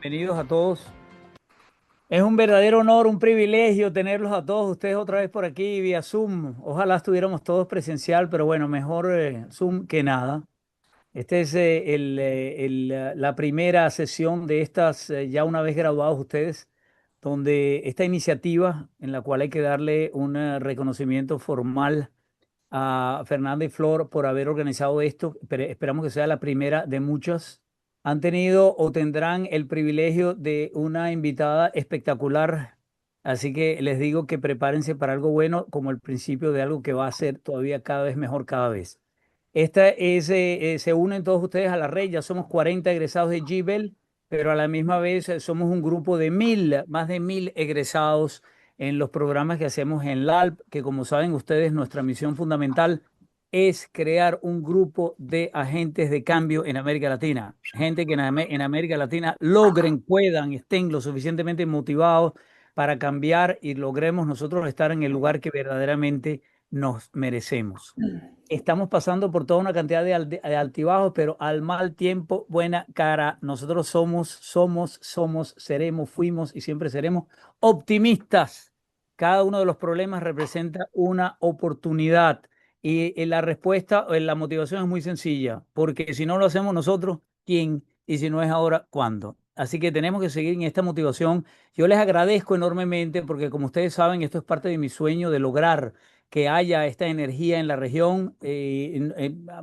Bienvenidos a todos. Es un verdadero honor, un privilegio tenerlos a todos ustedes otra vez por aquí vía Zoom. Ojalá estuviéramos todos presencial, pero bueno, mejor Zoom que nada. Este es la primera sesión de estas, ya una vez graduados ustedes, donde esta iniciativa en la cual hay que darle un reconocimiento formal a Fernanda y Flor por haber organizado esto. Esperamos que sea la primera de muchas. Han tenido o tendrán el privilegio de una invitada espectacular. Así que les digo que prepárense para algo bueno, como el principio de algo que va a ser todavía cada vez mejor cada vez. Se unen todos ustedes a la red. Ya somos 40 egresados de GBEL, pero a la misma vez somos un grupo de 1000, más de 1000 egresados en los programas que hacemos en LALP, que como saben ustedes, nuestra misión fundamental es crear un grupo de agentes de cambio en América Latina. Gente que en América Latina logren, puedan, estén lo suficientemente motivados para cambiar y logremos nosotros estar en el lugar que verdaderamente nos merecemos. Estamos pasando por toda una cantidad de altibajos, pero al mal tiempo, buena cara. Nosotros somos, seremos, fuimos y siempre seremos optimistas. Cada uno de los problemas representa una oportunidad y la respuesta, la motivación es muy sencilla, porque si no lo hacemos nosotros, ¿quién? Y si no es ahora, ¿cuándo? Así que tenemos que seguir en esta motivación. Yo les agradezco enormemente porque como ustedes saben, esto es parte de mi sueño de lograr que haya esta energía en la región,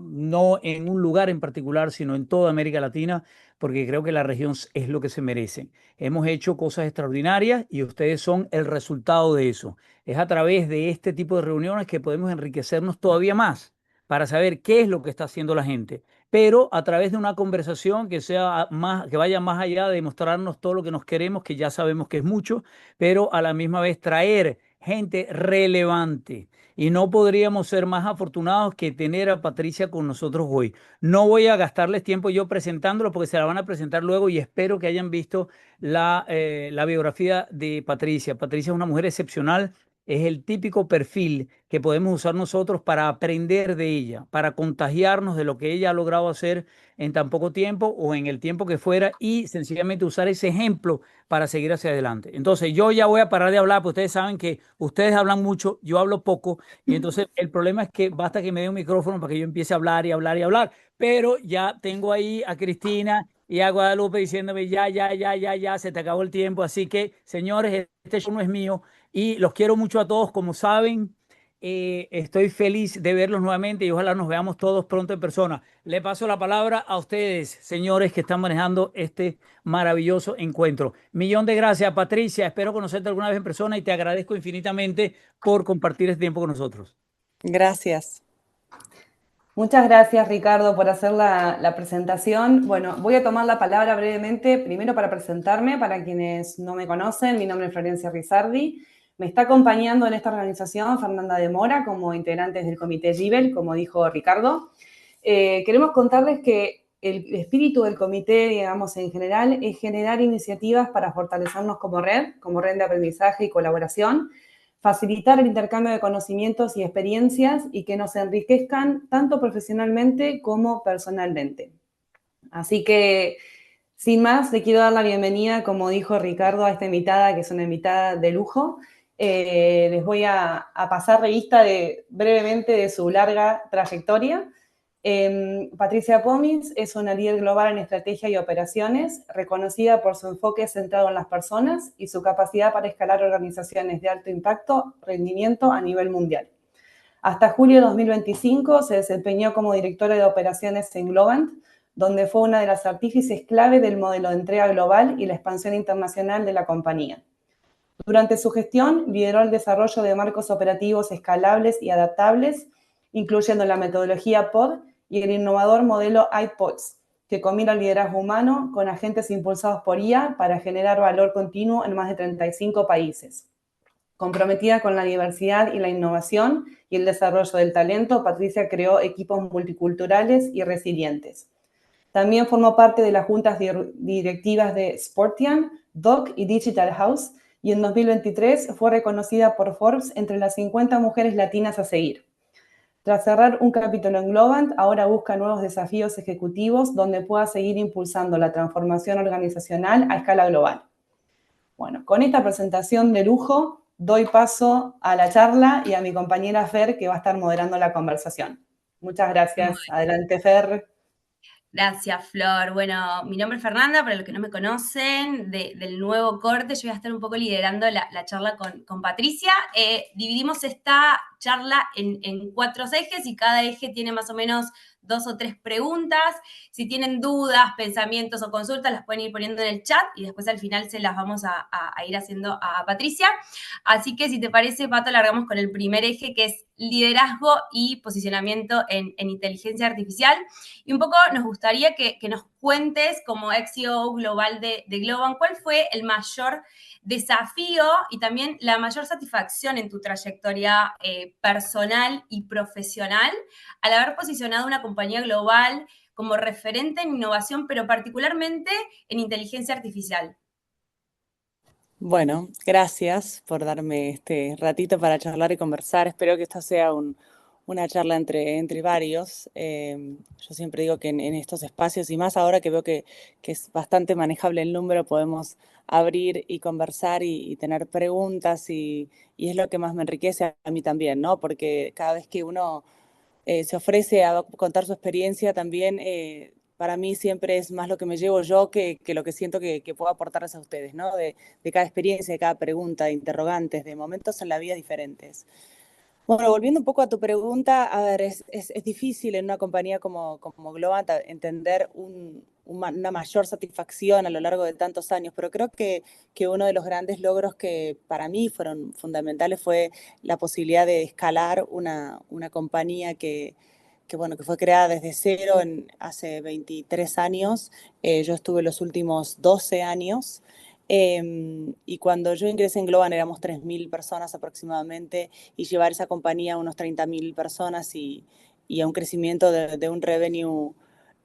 no en un lugar en particular, sino en toda América Latina, porque creo que la región es lo que se merece. Hemos hecho cosas extraordinarias y ustedes son el resultado de eso. Es a través de este tipo de reuniones que podemos enriquecernos todavía más para saber qué es lo que está haciendo la gente, pero a través de una conversación que sea más, que vaya más allá de mostrarnos todo lo que nos queremos, que ya sabemos que es mucho, pero a la misma vez traer gente relevante. Y no podríamos ser más afortunados que tener a Patricia con nosotros hoy. No voy a gastarles tiempo yo presentándolo porque se la van a presentar luego y espero que hayan visto la biografía de Patricia. Patricia es una mujer excepcional, es el típico perfil que podemos usar nosotros para aprender de ella, para contagiarnos de lo que ella ha logrado hacer en tan poco tiempo o en el tiempo que fuera y sencillamente usar ese ejemplo para seguir hacia adelante. Entonces yo ya voy a parar de hablar, porque ustedes saben que ustedes hablan mucho, yo hablo poco y entonces el problema es que basta que me dé un micrófono para que yo empiece a hablar y hablar y hablar, pero ya tengo ahí a Cristina y a Guadalupe diciéndome ya, se te acabó el tiempo. Así que, señores, este show no es mío y los quiero mucho a todos, como saben. Estoy feliz de verlos nuevamente y ojalá nos veamos todos pronto en persona. Le paso la palabra a ustedes, señores, que están manejando este maravilloso encuentro. Millón de gracias, Patricia. Espero conocerte alguna vez en persona y te agradezco infinitamente por compartir este tiempo con nosotros. Gracias. Muchas gracias, Ricardo, por hacer la presentación. Bueno, voy a tomar la palabra brevemente, primero para presentarme, para quienes no me conocen. Mi nombre es Florencia Rizardi. Me está acompañando en esta organización Fernanda de Mora como integrantes del Comité GIBEL, como dijo Ricardo. Queremos contarles que el espíritu del comité, digamos, en general, es generar iniciativas para fortalecernos como red de aprendizaje y colaboración, facilitar el intercambio de conocimientos y experiencias y que nos enriquezcan tanto profesionalmente como personalmente. Así que, sin más, le quiero dar la bienvenida, como dijo Ricardo, a esta invitada, que es una invitada de lujo. Les voy a pasar revista brevemente de su larga trayectoria. Patricia Pomies es una líder global en estrategia y operaciones, reconocida por su enfoque centrado en las personas y su capacidad para escalar organizaciones de alto impacto, rendimiento a nivel mundial. Hasta julio de 2025 se desempeñó como directora de operaciones en Globant, donde fue una de las artífices clave del modelo de entrega global y la expansión internacional de la compañía. Durante su gestión, lideró el desarrollo de marcos operativos escalables y adaptables, incluyendo la metodología POD y el innovador modelo iPods, que combina el liderazgo humano con agentes impulsados por IA para generar valor continuo en más de 35 países. Comprometida con la diversidad y la innovación y el desarrollo del talento, Patricia creó equipos multiculturales y resilientes. También formó parte de las juntas directivas de Sportian, Doc y Digital House, y en 2023 fue reconocida por Forbes entre las 50 mujeres latinas a seguir. Tras cerrar un capítulo en Globant, ahora busca nuevos desafíos ejecutivos donde pueda seguir impulsando la transformación organizacional a escala global. Bueno, con esta presentación de lujo, doy paso a la charla y a mi compañera Fer, que va a estar moderando la conversación. Muchas gracias. Adelante, Fer. Gracias, Flor. Bueno, mi nombre es Fernanda, para los que no me conocen, del nuevo corte. Yo voy a estar un poco liderando la charla con Patricia. Dividimos esta charla en 4 ejes y cada eje tiene más o menos 2 o 3 preguntas. Si tienen dudas, pensamientos o consultas, las pueden ir poniendo en el chat y después al final se las vamos a ir haciendo a Patricia. Así que si te parece, Pato, largamos con el primer eje, que es liderazgo y posicionamiento en inteligencia artificial. Y un poco nos gustaría que nos cuentes, como ex-CEO global de Globant, ¿cuál fue el mayor desafío y también la mayor satisfacción en tu trayectoria personal y profesional al haber posicionado una compañía global como referente en innovación, pero particularmente en inteligencia artificial? Bueno, gracias por darme este ratito para charlar y conversar. Espero que esta sea una charla entre varios. Yo siempre digo que en estos espacios, y más ahora que veo que es bastante manejable el número, podemos abrir y conversar y tener preguntas y es lo que más me enriquece a mí también, ¿no? Porque cada vez que uno se ofrece a contar su experiencia también, para mí siempre es más lo que me llevo yo que lo que siento que puedo aportarles a ustedes, ¿no? De cada experiencia, de cada pregunta, de interrogantes, de momentos en la vida diferentes. Bueno, volviendo un poco a tu pregunta, a ver, es difícil en una compañía como Globant entender una mayor satisfacción a lo largo de tantos años, pero creo que uno de los grandes logros que para mí fueron fundamentales fue la posibilidad de escalar una compañía bueno, que fue creada desde cero hace 23 años. Yo estuve los últimos 12 años. Y cuando yo ingresé en Globant éramos 3.000 personas aproximadamente y llevar esa compañía a unos 30.000 personas y a un crecimiento de un revenue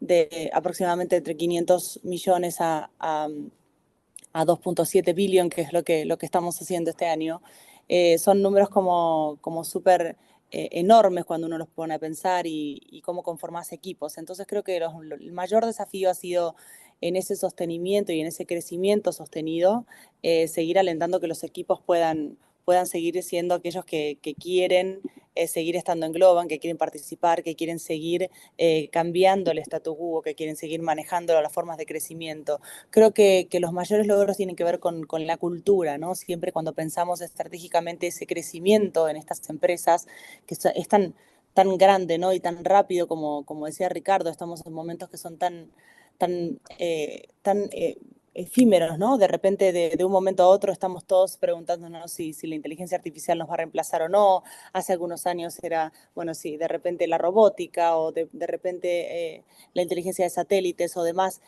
de aproximadamente entre 500 millones a 2.7 billion, que es lo que estamos haciendo este año. Son números como súper enormes cuando uno los pone a pensar y cómo conformas equipos. Entonces creo que el mayor desafío ha sido en ese sostenimiento y en ese crecimiento sostenido, seguir alentando que los equipos puedan seguir siendo aquellos que quieren seguir estando en Globant, que quieren participar, que quieren seguir cambiando el status quo, que quieren seguir manejando las formas de crecimiento. Creo que los mayores logros tienen que ver con la cultura, ¿no? Siempre cuando pensamos estratégicamente ese crecimiento en estas empresas, que es tan grande, ¿no? Y tan rápido, como decía Ricardo, estamos en momentos que son tan efímeros, ¿no? De repente, de un momento a otro, estamos todos preguntándonos si la inteligencia artificial nos va a reemplazar o no. Hace algunos años era, bueno, sí, de repente la robótica o de repente la inteligencia de satélites o demás.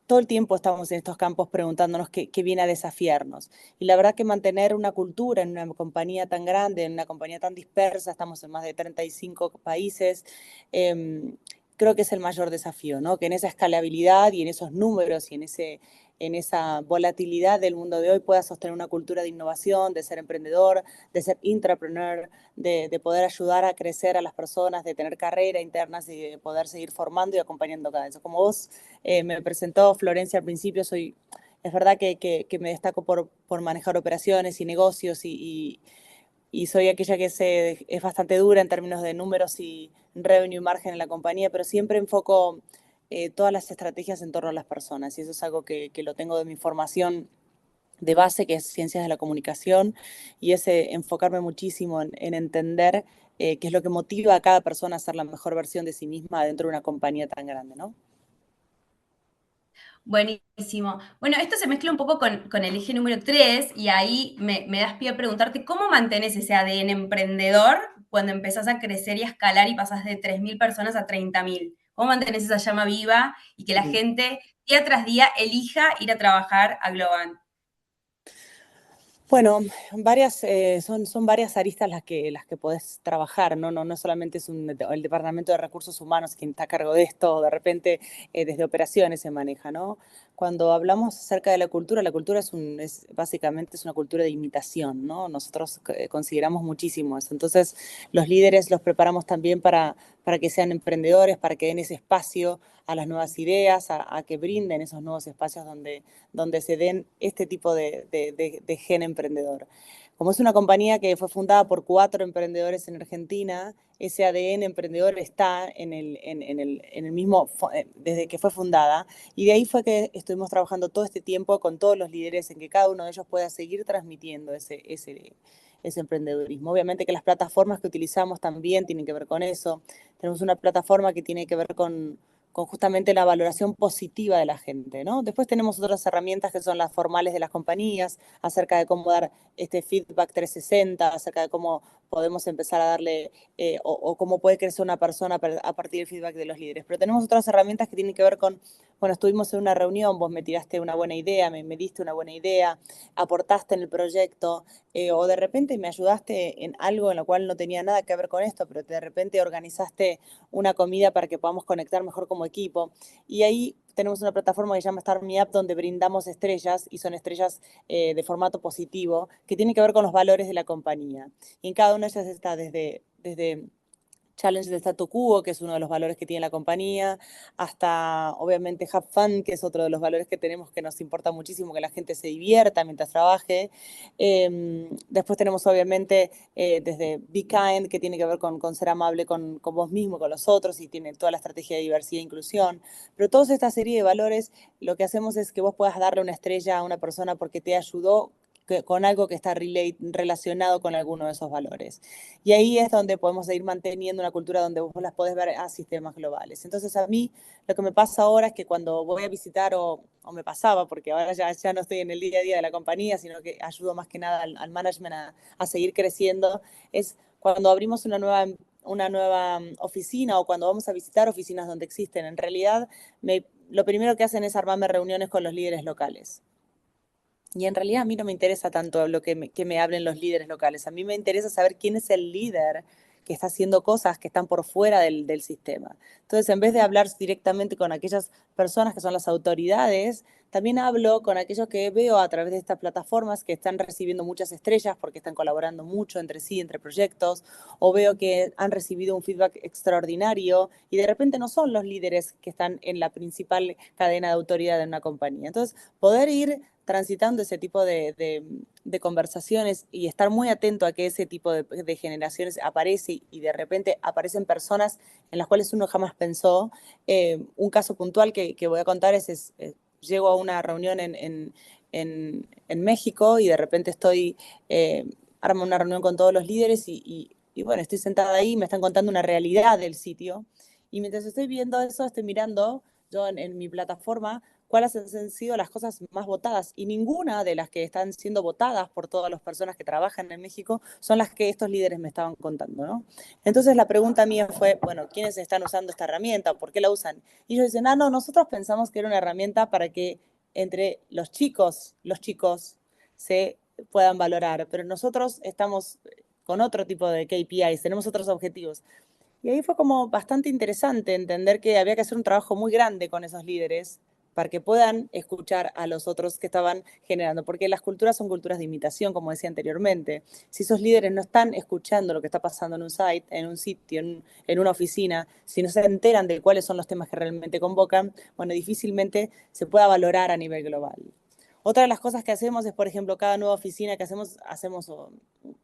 Todo el tiempo estamos en estos campos preguntándonos qué viene a desafiarnos. Y la verdad que mantener una cultura en una compañía tan grande, en una compañía tan dispersa, estamos en más de 35 países, creo que es el mayor desafío, ¿no? Que en esa escalabilidad y en esos números y en esa volatilidad del mundo de hoy pueda sostener una cultura de innovación, de ser emprendedor, de ser intrapreneur, de poder ayudar a crecer a las personas, de tener carrera internas y de poder seguir formando y acompañando cada vez. Como vos me presentó Florencia al principio, es verdad que me destaco por manejar operaciones y negocios y soy aquella que es bastante dura en términos de números y revenue y margen en la compañía, pero siempre enfoco todas las estrategias en torno a las personas y eso es algo que lo tengo de mi formación de base, que es ciencias de la comunicación, y es enfocarme muchísimo en entender qué es lo que motiva a cada persona a ser la mejor versión de sí misma dentro de una compañía tan grande, ¿no? Buenísimo. Bueno, esto se mezcla un poco con el eje número 3 y ahí me das pie a preguntarte cómo mantenés ese ADN emprendedor cuando empezás a crecer y a escalar y pasás de 3.000 personas a 30.000. ¿Cómo mantenés esa llama viva y que la gente día tras día elija ir a trabajar a Globant? Bueno, son varias aristas las que podés trabajar, ¿no? No solamente es el Departamento de Recursos Humanos quien está a cargo de esto, de repente desde operaciones se maneja, ¿no? Cuando hablamos acerca de la cultura básicamente es una cultura de imitación, ¿no? Nosotros consideramos muchísimo eso. Entonces, los líderes los preparamos también para que sean emprendedores, para que den ese espacio a las nuevas ideas, a que brinden esos nuevos espacios donde se den este tipo de gen emprendedor. Como es una compañía que fue fundada por 4 emprendedores en Argentina, ese ADN emprendedor está en el mismo, desde que fue fundada, y de ahí fue que estuvimos trabajando todo este tiempo con todos los líderes en que cada uno de ellos pueda seguir transmitiendo ese emprendedurismo. Obviamente que las plataformas que utilizamos también tienen que ver con eso. Tenemos una plataforma que tiene que ver con justamente la valoración positiva de la gente, ¿no? Después tenemos otras herramientas que son las formales de las compañías, acerca de cómo dar este feedback 360, acerca de cómo podemos empezar a darle, o cómo puede crecer una persona a partir del feedback de los líderes. Pero tenemos otras herramientas que tienen que ver con, bueno, estuvimos en una reunión, vos me tiraste una buena idea, me diste una buena idea, aportaste en el proyecto, o de repente me ayudaste en algo en lo cual no tenía nada que ver con esto, pero de repente organizaste una comida para que podamos conectar mejor como equipo. Y ahí tenemos una plataforma que se llama Start Me Up, donde brindamos estrellas, y son estrellas de formato positivo, que tienen que ver con los valores de la compañía. Y en cada una de ellas está desde challenge de statu quo, que es uno de los valores que tiene la compañía, hasta obviamente have fun, que es otro de los valores que tenemos, que nos importa muchísimo que la gente se divierta mientras trabaje. Después tenemos obviamente desde be kind, que tiene que ver con ser amable con vos mismo, con los otros, y tiene toda la estrategia de diversidad e inclusión. Pero toda esta serie de valores, lo que hacemos es que vos puedas darle una estrella a una persona porque te ayudó con algo que está relacionado con alguno de esos valores. Y ahí es donde podemos seguir manteniendo una cultura donde vos las podés ver a sistemas globales. Entonces a mí lo que me pasa ahora es que cuando voy a visitar, o me pasaba, porque ahora ya no estoy en el día a día de la compañía, sino que ayudo más que nada al management a seguir creciendo, es cuando abrimos una nueva oficina, o cuando vamos a visitar oficinas donde existen. En realidad, lo primero que hacen es armarme reuniones con los líderes locales. Y en realidad a mí no me interesa tanto que me hablen los líderes locales. A mí me interesa saber quién es el líder que está haciendo cosas que están por fuera del sistema. Entonces, en vez de hablar directamente con aquellas personas que son las autoridades, también hablo con aquellos que veo a través de estas plataformas que están recibiendo muchas estrellas porque están colaborando mucho entre sí, entre proyectos, o veo que han recibido un feedback extraordinario y de repente no son los líderes que están en la principal cadena de autoridad de una compañía. Entonces, poder ir transitando ese tipo de conversaciones y estar muy atento a que ese tipo de generaciones aparece, y de repente aparecen personas en las cuales uno jamás pensó. Un caso puntual que voy a contar es llego a una reunión en México, y de repente armo una reunión con todos los líderes, y bueno, estoy sentada ahí, me están contando una realidad del sitio, y mientras estoy viendo eso, estoy mirando yo en mi plataforma cuáles han sido las cosas más votadas, y ninguna de las que están siendo votadas por todas las personas que trabajan en México son las que estos líderes me estaban contando, ¿no? Entonces la pregunta mía fue, bueno, ¿quiénes están usando esta herramienta? ¿Por qué la usan? Y ellos dicen, no, nosotros pensamos que era una herramienta para que entre los chicos se puedan valorar, pero nosotros estamos con otro tipo de KPIs, tenemos otros objetivos. Y ahí fue como bastante interesante entender que había que hacer un trabajo muy grande con esos líderes para que puedan escuchar a los otros que estaban generando, porque las culturas son culturas de imitación, como decía anteriormente. Si esos líderes no están escuchando lo que está pasando en un site, en un sitio, en una oficina, si no se enteran de cuáles son los temas que realmente convocan, bueno, difícilmente se pueda valorar a nivel global. Otra de las cosas que hacemos es, por ejemplo, cada nueva oficina que hacemos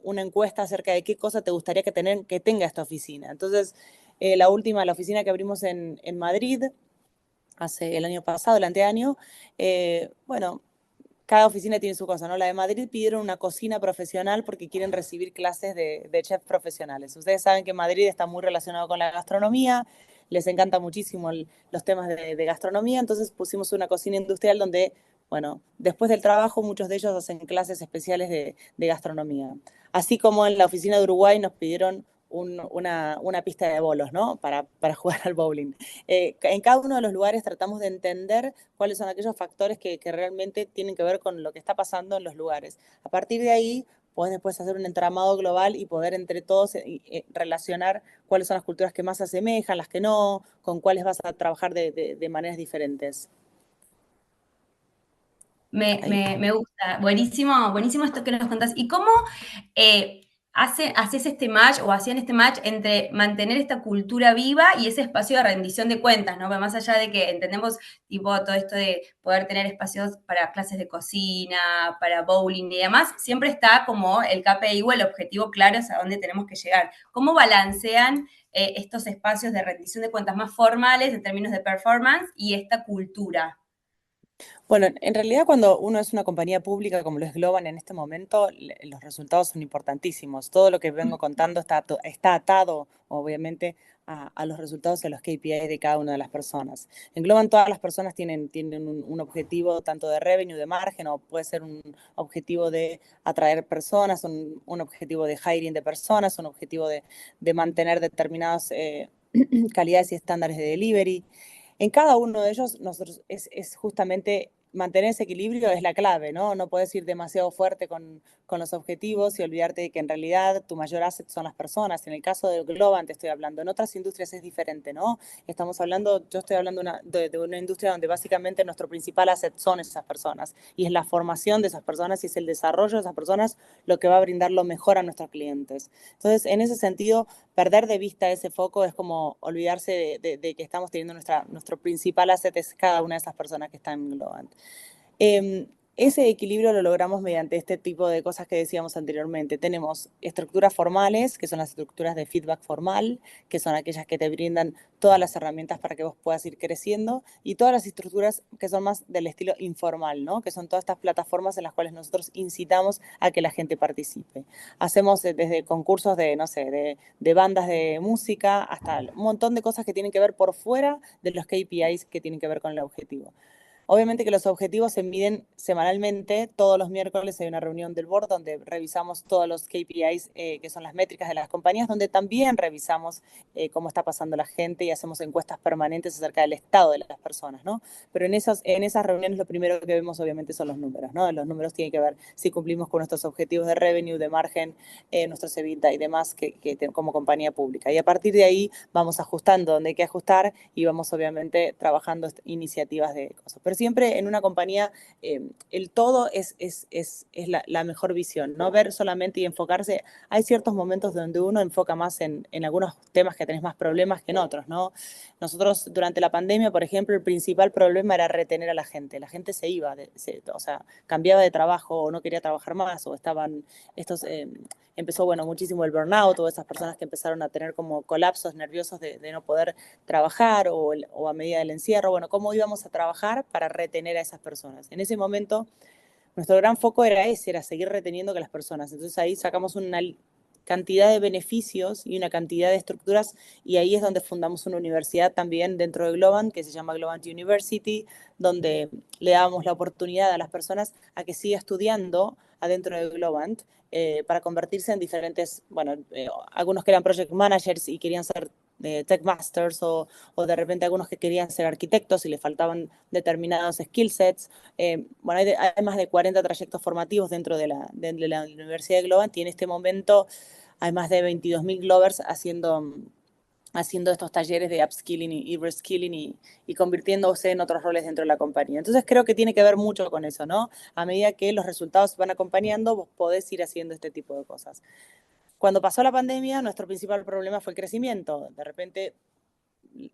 una encuesta acerca de qué cosa te gustaría que tenga esta oficina. Entonces, la oficina que abrimos en Madrid, hace el año pasado, el anteaño, bueno, cada oficina tiene su cosa, ¿no? La de Madrid pidieron una cocina profesional porque quieren recibir clases de chefs profesionales. Ustedes saben que Madrid está muy relacionado con la gastronomía, les encanta muchísimo los temas de gastronomía, entonces pusimos una cocina industrial donde, bueno, después del trabajo muchos de ellos hacen clases especiales de gastronomía. Así como en la oficina de Uruguay nos pidieron una pista de bolos, ¿no? Para jugar al bowling. En cada uno de los lugares tratamos de entender cuáles son aquellos factores que realmente tienen que ver con lo que está pasando en los lugares. A partir de ahí, podés después hacer un entramado global y poder entre todos relacionar cuáles son las culturas que más se asemejan, las que no, con cuáles vas a trabajar de maneras diferentes. Me gusta. Buenísimo, buenísimo esto que nos contás. ¿Y cómo haces este match o hacían este match entre mantener esta cultura viva y ese espacio de rendición de cuentas, ¿no? Más allá de que entendemos tipo todo esto de poder tener espacios para clases de cocina, para bowling y demás, siempre está como el KPI o el objetivo claro es a dónde tenemos que llegar. ¿Cómo balancean estos espacios de rendición de cuentas más formales en términos de performance y esta cultura? Bueno, en realidad cuando uno es una compañía pública como lo es Globant en este momento, los resultados son importantísimos. Todo lo que vengo contando está atado, obviamente, a los resultados y a los KPIs de cada una de las personas. En Globant todas las personas tienen un objetivo tanto de revenue, de margen, o puede ser un objetivo de atraer personas, un objetivo de hiring de personas, un objetivo de mantener determinadas calidades y estándares de delivery. En cada uno de ellos, nosotros es justamente mantener ese equilibrio es la clave, ¿no? No puedes ir demasiado fuerte con los objetivos y olvidarte de que en realidad tu mayor asset son las personas. En el caso de Globant te estoy hablando, en otras industrias es diferente, ¿no? Yo estoy hablando de una industria donde básicamente nuestro principal asset son esas personas y es la formación de esas personas y es el desarrollo de esas personas lo que va a brindar lo mejor a nuestros clientes. Entonces, en ese sentido, perder de vista ese foco es como olvidarse de que estamos teniendo nuestro principal asset es cada una de esas personas que están en Globant. Ese equilibrio lo logramos mediante este tipo de cosas que decíamos anteriormente. Tenemos estructuras formales, que son las estructuras de feedback formal, que son aquellas que te brindan todas las herramientas para que vos puedas ir creciendo, y todas las estructuras que son más del estilo informal, ¿no? Que son todas estas plataformas en las cuales nosotros incitamos a que la gente participe. Hacemos desde concursos de, no sé, de bandas de música hasta un montón de cosas que tienen que ver por fuera de los KPIs que tienen que ver con el objetivo. Obviamente que los objetivos se miden semanalmente. Todos los miércoles hay una reunión del board donde revisamos todos los KPIs, que son las métricas de las compañías, donde también revisamos cómo está pasando la gente y hacemos encuestas permanentes acerca del estado de las personas, ¿no? Pero en esas reuniones lo primero que vemos obviamente son los números, ¿no? Los números tienen que ver si cumplimos con nuestros objetivos de revenue, de margen, nuestros EBITDA y demás como compañía pública. Y a partir de ahí vamos ajustando donde hay que ajustar y vamos obviamente trabajando iniciativas de cosas. Pero siempre en una compañía el todo es la mejor visión, no ver solamente y enfocarse. Hay ciertos momentos donde uno enfoca más en algunos temas que tenés más problemas que en otros, ¿no? Nosotros durante la pandemia, por ejemplo, el principal problema era retener a la gente. La gente se iba, o sea, cambiaba de trabajo o no quería trabajar más o estaban estos... empezó, bueno, muchísimo el burnout o esas personas que empezaron a tener como colapsos nerviosos de no poder trabajar o a medida del encierro. Bueno, ¿cómo íbamos a trabajar para retener a esas personas? En ese momento, nuestro gran foco era seguir reteniendo a las personas. Entonces ahí sacamos una cantidad de beneficios y una cantidad de estructuras y ahí es donde fundamos una universidad también dentro de Globant que se llama Globant University, donde le damos la oportunidad a las personas a que siga estudiando adentro de Globant para convertirse en diferentes, bueno, algunos que eran project managers y querían ser tech masters o de repente algunos que querían ser arquitectos y les faltaban determinados skill sets. Bueno, hay más de 40 trayectos formativos dentro de la Universidad de Globant y en este momento hay más de 22.000 Glovers haciendo estos talleres de upskilling y reskilling y convirtiéndose en otros roles dentro de la compañía. Entonces creo que tiene que ver mucho con eso, ¿no? A medida que los resultados van acompañando, vos podés ir haciendo este tipo de cosas. Cuando pasó la pandemia, nuestro principal problema fue el crecimiento. De repente,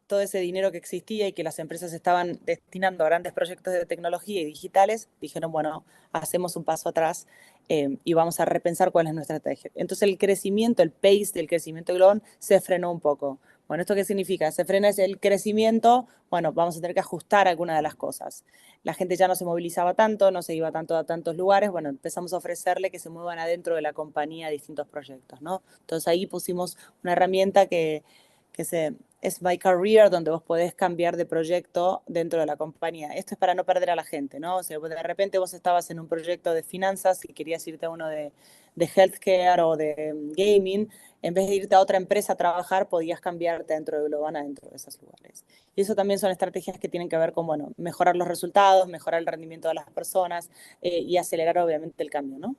todo ese dinero que existía y que las empresas estaban destinando a grandes proyectos de tecnología y digitales, dijeron, bueno, hacemos un paso atrás y vamos a repensar cuál es nuestra estrategia. Entonces el crecimiento, el pace del crecimiento global se frenó un poco. Bueno, ¿esto qué significa? Se frena el crecimiento, bueno, vamos a tener que ajustar algunas de las cosas. La gente ya no se movilizaba tanto, no se iba tanto a tantos lugares, bueno, empezamos a ofrecerle que se muevan adentro de la compañía a distintos proyectos, ¿no? Entonces ahí pusimos una herramienta que es My Career, donde vos podés cambiar de proyecto dentro de la compañía. Esto es para no perder a la gente, ¿no? O sea, de repente vos estabas en un proyecto de finanzas y querías irte a uno de healthcare o de gaming, en vez de irte a otra empresa a trabajar, podías cambiarte dentro de Globant dentro de esos lugares. Y eso también son estrategias que tienen que ver con, bueno, mejorar los resultados, mejorar el rendimiento de las personas y acelerar obviamente el cambio, ¿no?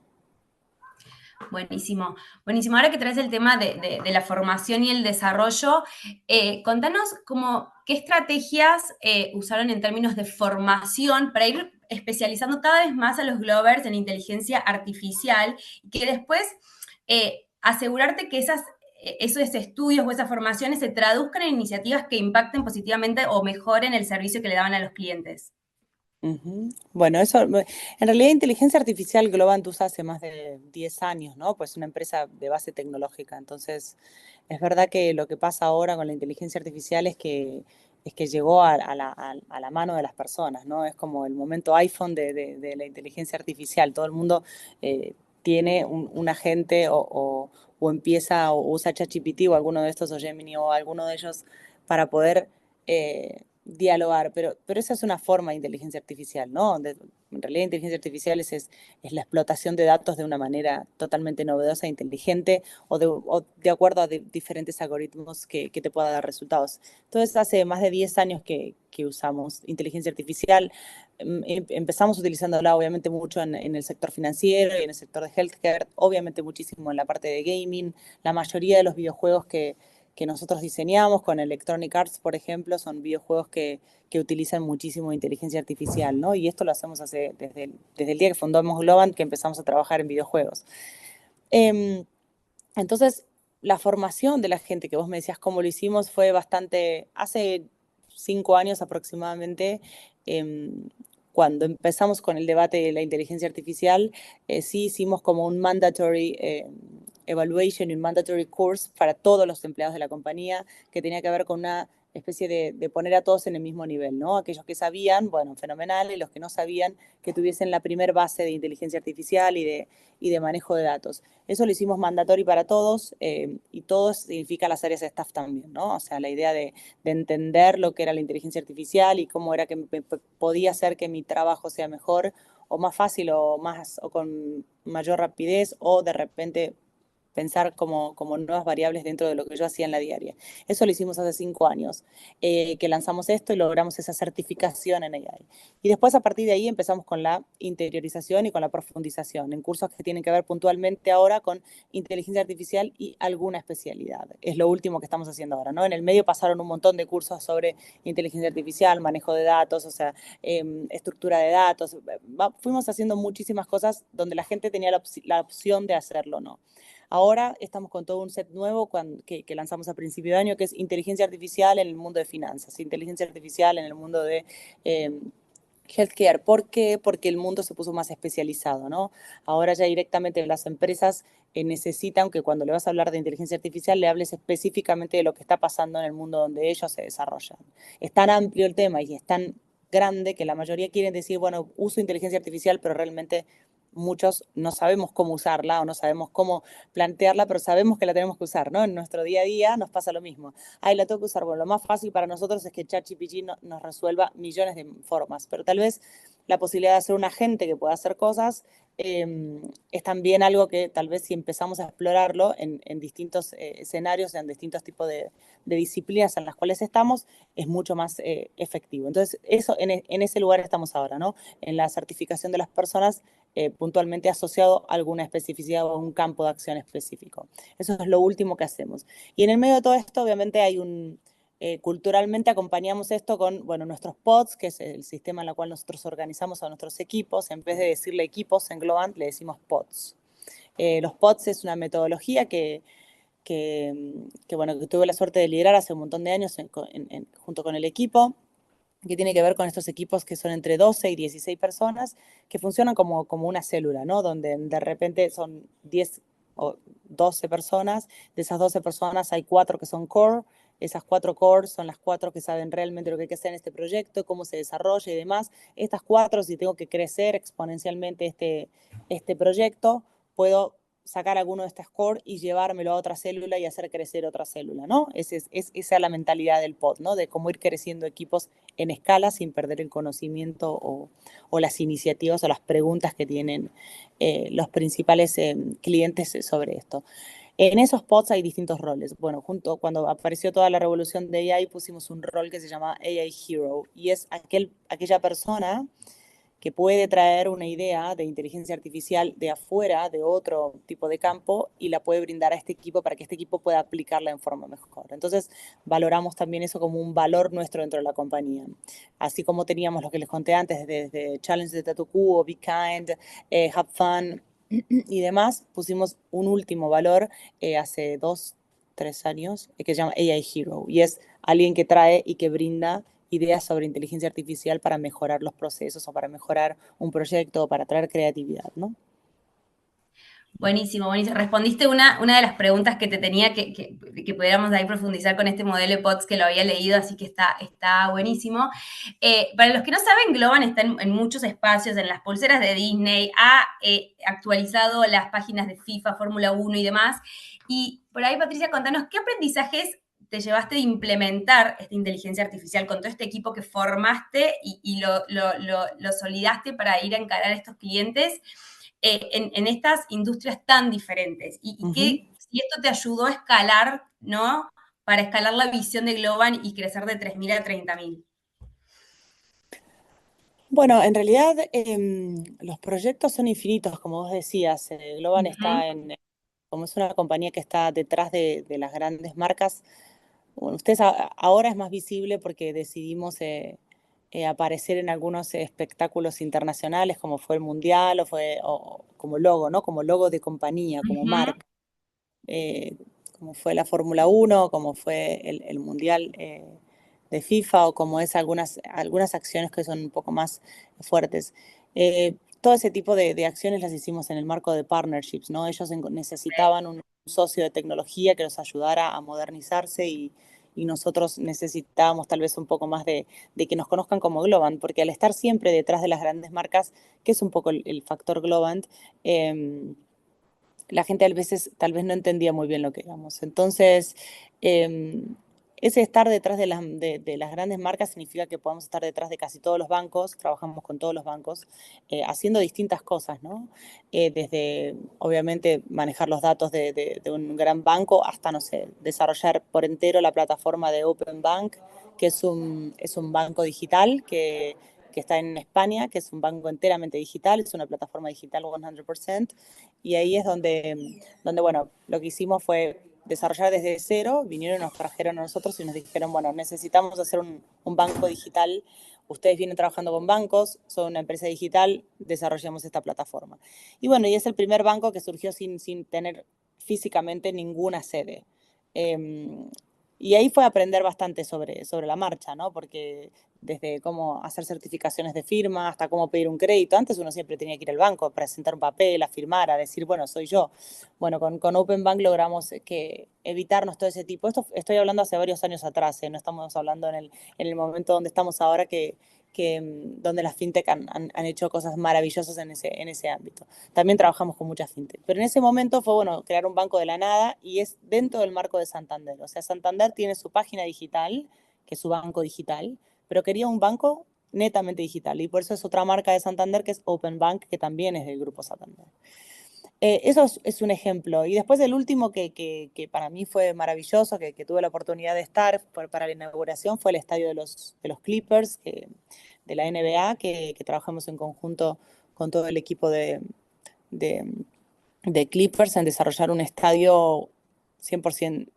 Buenísimo, buenísimo. Ahora que traes el tema de la formación y el desarrollo, contanos qué estrategias usaron en términos de formación para ir especializando cada vez más a los Glovers en inteligencia artificial y que después asegurarte que esos estudios o esas formaciones se traduzcan en iniciativas que impacten positivamente o mejoren el servicio que le daban a los clientes. Bueno, eso, en realidad inteligencia artificial Globant usa hace más de 10 años, ¿no? Pues es una empresa de base tecnológica. Entonces, es verdad que lo que pasa ahora con la inteligencia artificial es que llegó a la mano de las personas, ¿no? Es como el momento iPhone de la inteligencia artificial. Todo el mundo tiene un agente o empieza o usa ChatGPT o alguno de estos o Gemini o alguno de ellos para poder dialogar, pero esa es una forma de inteligencia artificial, ¿no? En realidad inteligencia artificial es la explotación de datos de una manera totalmente novedosa e inteligente o de acuerdo a diferentes algoritmos que te puedan dar resultados. Entonces, hace más de 10 años que usamos inteligencia artificial. Empezamos utilizándola obviamente mucho en el sector financiero y en el sector de healthcare, obviamente muchísimo en la parte de gaming. La mayoría de los videojuegos que nosotros diseñamos con Electronic Arts, por ejemplo, son videojuegos que utilizan muchísimo inteligencia artificial, ¿no? Y esto lo hacemos desde el día que fundamos Globant, que empezamos a trabajar en videojuegos. Entonces, la formación de la gente, que vos me decías cómo lo hicimos, fue bastante, hace 5 años aproximadamente, cuando empezamos con el debate de la inteligencia artificial, sí hicimos como un mandatory evaluation y un mandatory course para todos los empleados de la compañía, que tenía que ver con una especie de poner a todos en el mismo nivel, ¿no? Aquellos que sabían, bueno, fenomenal, y los que no sabían, que tuviesen la primer base de inteligencia artificial y de manejo de datos. Eso lo hicimos mandatory para todos, y todos significa las áreas de staff también, ¿no? O sea, la idea de entender lo que era la inteligencia artificial y cómo era que podía hacer que mi trabajo sea mejor o más fácil o con mayor rapidez o de repente pensar como nuevas variables dentro de lo que yo hacía en la diaria. Eso lo hicimos hace 5 años, que lanzamos esto y logramos esa certificación en AI. Y después, a partir de ahí, empezamos con la interiorización y con la profundización, en cursos que tienen que ver puntualmente ahora con inteligencia artificial y alguna especialidad. Es lo último que estamos haciendo ahora, ¿no? En el medio pasaron un montón de cursos sobre inteligencia artificial, manejo de datos, o sea, estructura de datos. Fuimos haciendo muchísimas cosas donde la gente tenía la opción de hacerlo, ¿no? Ahora estamos con todo un set nuevo que lanzamos a principio de año, que es inteligencia artificial en el mundo de finanzas, inteligencia artificial en el mundo de healthcare. ¿Por qué? Porque el mundo se puso más especializado, ¿no? Ahora ya directamente las empresas necesitan que cuando le vas a hablar de inteligencia artificial le hables específicamente de lo que está pasando en el mundo donde ellos se desarrollan. Es tan amplio el tema y es tan grande que la mayoría quieren decir, bueno, uso inteligencia artificial, pero realmente muchos no sabemos cómo usarla o no sabemos cómo plantearla, pero sabemos que la tenemos que usar, ¿no? En nuestro día a día nos pasa lo mismo. Ay, la tengo que usar. Bueno, lo más fácil para nosotros es que ChatGPT nos resuelva millones de formas, pero tal vez la posibilidad de hacer un agente que pueda hacer cosas es también algo que tal vez si empezamos a explorarlo en distintos escenarios, en distintos tipos de disciplinas en las cuales estamos, es mucho más efectivo. Entonces, eso en ese lugar estamos ahora, ¿no? En la certificación de las personas puntualmente asociado a alguna especificidad o a un campo de acción específico. Eso es lo último que hacemos. Y en el medio de todo esto, obviamente, culturalmente acompañamos esto con, bueno, nuestros pods, que es el sistema en el cual nosotros organizamos a nuestros equipos. En vez de decirle equipos en Globant, le decimos pods. Los pods es una metodología que tuve la suerte de liderar hace un montón de años junto con el equipo, que tiene que ver con estos equipos que son entre 12 y 16 personas, que funcionan como una célula, ¿no? Donde de repente son 10 o 12 personas, de esas 12 personas hay 4 que son core, esas 4 core son las 4 que saben realmente lo que hay que hacer en este proyecto, cómo se desarrolla y demás. Estas 4, si tengo que crecer exponencialmente este proyecto, puedo sacar alguno de estas core y llevármelo a otra célula y hacer crecer otra célula, ¿no? Esa es la mentalidad del pod, ¿no? De cómo ir creciendo equipos en escala sin perder el conocimiento o las iniciativas o las preguntas que tienen los principales clientes sobre esto. En esos pods hay distintos roles. Bueno, cuando apareció toda la revolución de AI, pusimos un rol que se llama AI Hero, y es aquella persona que puede traer una idea de inteligencia artificial de afuera, de otro tipo de campo, y la puede brindar a este equipo para que este equipo pueda aplicarla en forma mejor. Entonces, valoramos también eso como un valor nuestro dentro de la compañía. Así como teníamos lo que les conté antes, desde Challenge de Tatu Cubo, Be Kind, Have Fun y demás, pusimos un último valor hace 2, 3 años, que se llama AI Hero, y es alguien que trae y que brinda ideas sobre inteligencia artificial para mejorar los procesos o para mejorar un proyecto o para traer creatividad, ¿no? Buenísimo, buenísimo. Respondiste una de las preguntas que te tenía que pudiéramos ahí profundizar con este modelo de POTS que lo había leído, así que está buenísimo. Para los que no saben, Globan está en muchos espacios, en las pulseras de Disney, ha actualizado las páginas de FIFA, Fórmula 1 y demás. Y por ahí, Patricia, contanos, ¿qué aprendizajes te llevaste de implementar esta inteligencia artificial con todo este equipo que formaste y lo solidaste para ir a encarar a estos clientes en estas industrias tan diferentes? Y que si esto te ayudó a escalar, ¿no? Para escalar la visión de Globan y crecer de 3.000 a 30.000. Bueno, en realidad los proyectos son infinitos, como vos decías. Globan está como es una compañía que está detrás de las grandes marcas. Bueno, ahora es más visible porque decidimos aparecer en algunos espectáculos internacionales, como fue el Mundial o como logo, ¿no? Como logo de compañía, como marca. Como fue la Fórmula 1, como fue el Mundial de FIFA o como es algunas acciones que son un poco más fuertes. Todo ese tipo de acciones las hicimos en el marco de partnerships, ¿no? Ellos necesitaban un socio de tecnología que los ayudara a modernizarse y nosotros necesitábamos tal vez un poco más de que nos conozcan como Globant, porque al estar siempre detrás de las grandes marcas, que es un poco el factor Globant, la gente a veces tal vez no entendía muy bien lo que éramos. Entonces, ese estar detrás de las grandes marcas significa que podemos estar detrás de casi todos los bancos, trabajamos con todos los bancos, haciendo distintas cosas, ¿no? Desde, obviamente, manejar los datos de un gran banco hasta, no sé, desarrollar por entero la plataforma de Open Bank, que es un banco digital que está en España, que es un banco enteramente digital, es una plataforma digital 100%, y ahí es donde, bueno, lo que hicimos fue desarrollar desde cero, vinieron y nos trajeron a nosotros y nos dijeron, bueno, necesitamos hacer un banco digital, ustedes vienen trabajando con bancos, son una empresa digital, desarrollamos esta plataforma. Y bueno, y es el primer banco que surgió sin tener físicamente ninguna sede. Y ahí fue aprender bastante sobre la marcha, ¿no? Porque desde cómo hacer certificaciones de firma hasta cómo pedir un crédito. Antes uno siempre tenía que ir al banco, a presentar un papel, a firmar, a decir, bueno, soy yo. Bueno, con Open Bank logramos evitarnos todo ese tipo. Esto estoy hablando hace varios años atrás, no estamos hablando en el momento donde estamos ahora donde las fintech han hecho cosas maravillosas en ese ámbito. También trabajamos con muchas fintech. Pero en ese momento fue, bueno, crear un banco de la nada y es dentro del marco de Santander. O sea, Santander tiene su página digital, que es su banco digital, pero quería un banco netamente digital y por eso es otra marca de Santander que es Open Bank, que también es del grupo Santander. Eso es un ejemplo. Y después el último que para mí fue maravilloso, que tuve la oportunidad de estar para la inauguración, fue el estadio de los Clippers, de la NBA, que trabajamos en conjunto con todo el equipo de Clippers en desarrollar un estadio 100%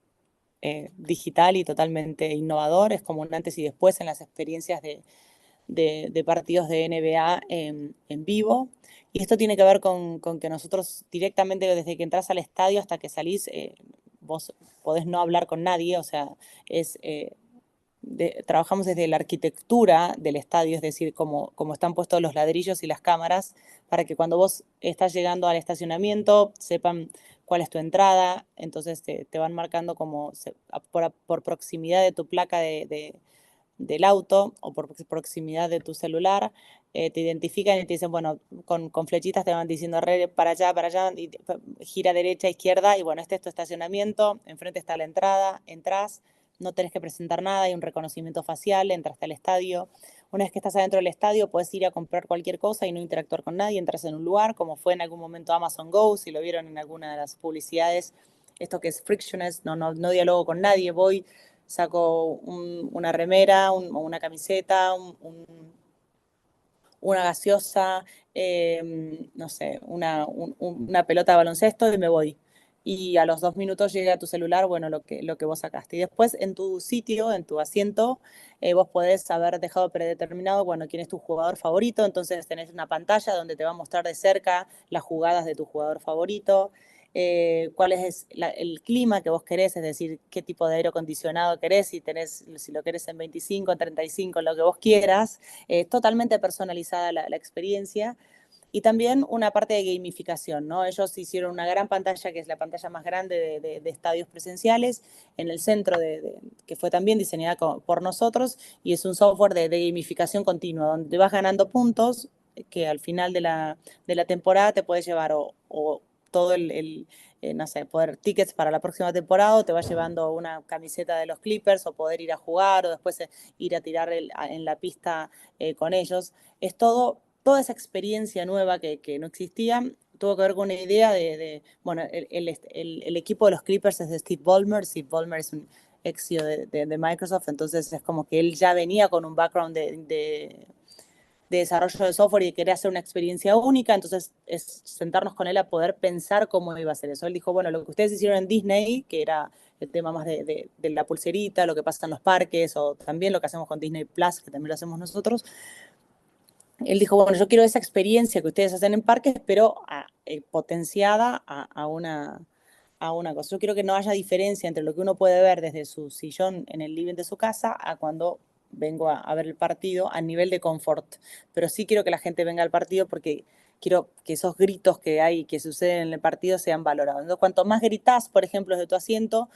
digital y totalmente innovador. Es como un antes y después en las experiencias de partidos de NBA en vivo. Y esto tiene que ver con que nosotros directamente desde que entras al estadio hasta que salís, vos podés no hablar con nadie, o sea, trabajamos desde la arquitectura del estadio, es decir, cómo están puestos los ladrillos y las cámaras, para que cuando vos estás llegando al estacionamiento sepan cuál es tu entrada, entonces te van marcando como por proximidad de tu placa de del auto o por proximidad de tu celular, te identifican y te dicen, bueno, con flechitas te van diciendo para allá, y gira derecha, izquierda, y bueno, este es tu estacionamiento, enfrente está la entrada, entras, no tenés que presentar nada, hay un reconocimiento facial, entraste al estadio. Una vez que estás adentro del estadio, puedes ir a comprar cualquier cosa y no interactuar con nadie, entras en un lugar, como fue en algún momento Amazon Go, si lo vieron en alguna de las publicidades, esto que es frictionless, no dialogo con nadie, voy, saco una remera, una camiseta, una gaseosa, no sé, una pelota de baloncesto y me voy. Y a los 2 minutos llega a tu celular, bueno, lo que vos sacaste. Y después en tu sitio, en tu asiento, vos podés haber dejado predeterminado, bueno, quién es tu jugador favorito, entonces tenés una pantalla donde te va a mostrar de cerca las jugadas de tu jugador favorito, cuál es el clima que vos querés, es decir, qué tipo de aire acondicionado querés, si lo querés en 25, en 35, lo que vos quieras, totalmente personalizada la experiencia. Y también una parte de gamificación, ¿no? Ellos hicieron una gran pantalla, que es la pantalla más grande de estadios presenciales, en el centro, que fue también diseñada por nosotros, y es un software de gamificación continua, donde te vas ganando puntos que al final de la temporada te puedes llevar o todo no sé, poder tickets para la próxima temporada, o te va llevando una camiseta de los Clippers, o poder ir a jugar, o después ir a tirar en la pista con ellos. Es toda esa experiencia nueva que no existía, tuvo que ver con una idea bueno, el equipo de los Clippers es de Steve Ballmer. Steve Ballmer es un ex CEO de Microsoft, entonces es como que él ya venía con un background de desarrollo de software y quería hacer una experiencia única, entonces es sentarnos con él a poder pensar cómo iba a ser eso. Él dijo, bueno, lo que ustedes hicieron en Disney, que era el tema más de la pulserita, lo que pasa en los parques, o también lo que hacemos con Disney Plus, que también lo hacemos nosotros, él dijo, bueno, yo quiero esa experiencia que ustedes hacen en parques, pero potenciada a una cosa. Yo quiero que no haya diferencia entre lo que uno puede ver desde su sillón en el living de su casa a cuando vengo a ver el partido a nivel de confort. Pero sí quiero que la gente venga al partido porque quiero que esos gritos que hay, que suceden en el partido, sean valorados. Entonces, cuanto más gritás, por ejemplo, desde tu asiento,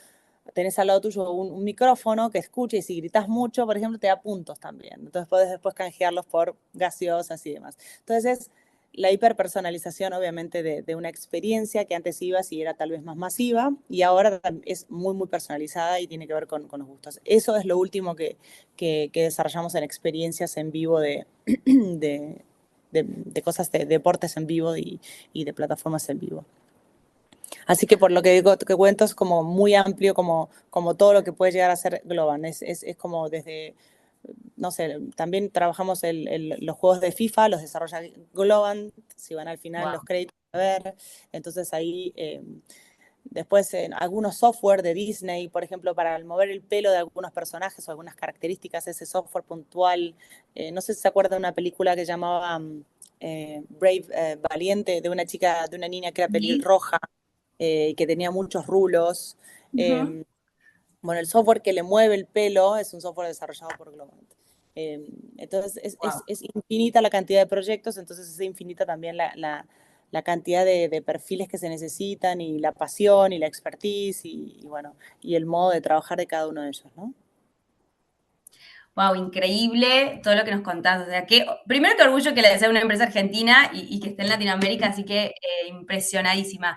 tenés al lado tuyo un micrófono que escuche, y si gritas mucho, por ejemplo, te da puntos también. Entonces puedes después canjearlos por gaseosas y demás. Entonces es la hiperpersonalización, obviamente, de una experiencia que antes ibas y era tal vez más masiva, y ahora es muy, muy personalizada y tiene que ver con los gustos. Eso es lo último que desarrollamos en experiencias en vivo de cosas de deportes en vivo y de plataformas en vivo. Así que por lo que digo, que cuento es como muy amplio, como todo lo que puede llegar a ser Globan. Es como desde, no sé, también trabajamos los juegos de FIFA, los desarrolla Globan, si van al final los créditos a ver. Entonces ahí, después algunos software de Disney, por ejemplo, para mover el pelo de algunos personajes o algunas características, ese software puntual. No sé si se acuerdan de una película que llamaba Brave, Valiente, de una chica, de una niña que era pelirroja, que tenía muchos rulos. Bueno, el software que le mueve el pelo es un software desarrollado por Globant. Entonces es infinita la cantidad de proyectos, entonces es infinita también la cantidad de perfiles que se necesitan, y la pasión y la expertise y bueno, y el modo de trabajar de cada uno de ellos, ¿no? Wow, increíble todo lo que nos contás. O sea, primero qué orgullo que sea una empresa argentina y que esté en Latinoamérica, así que impresionadísima.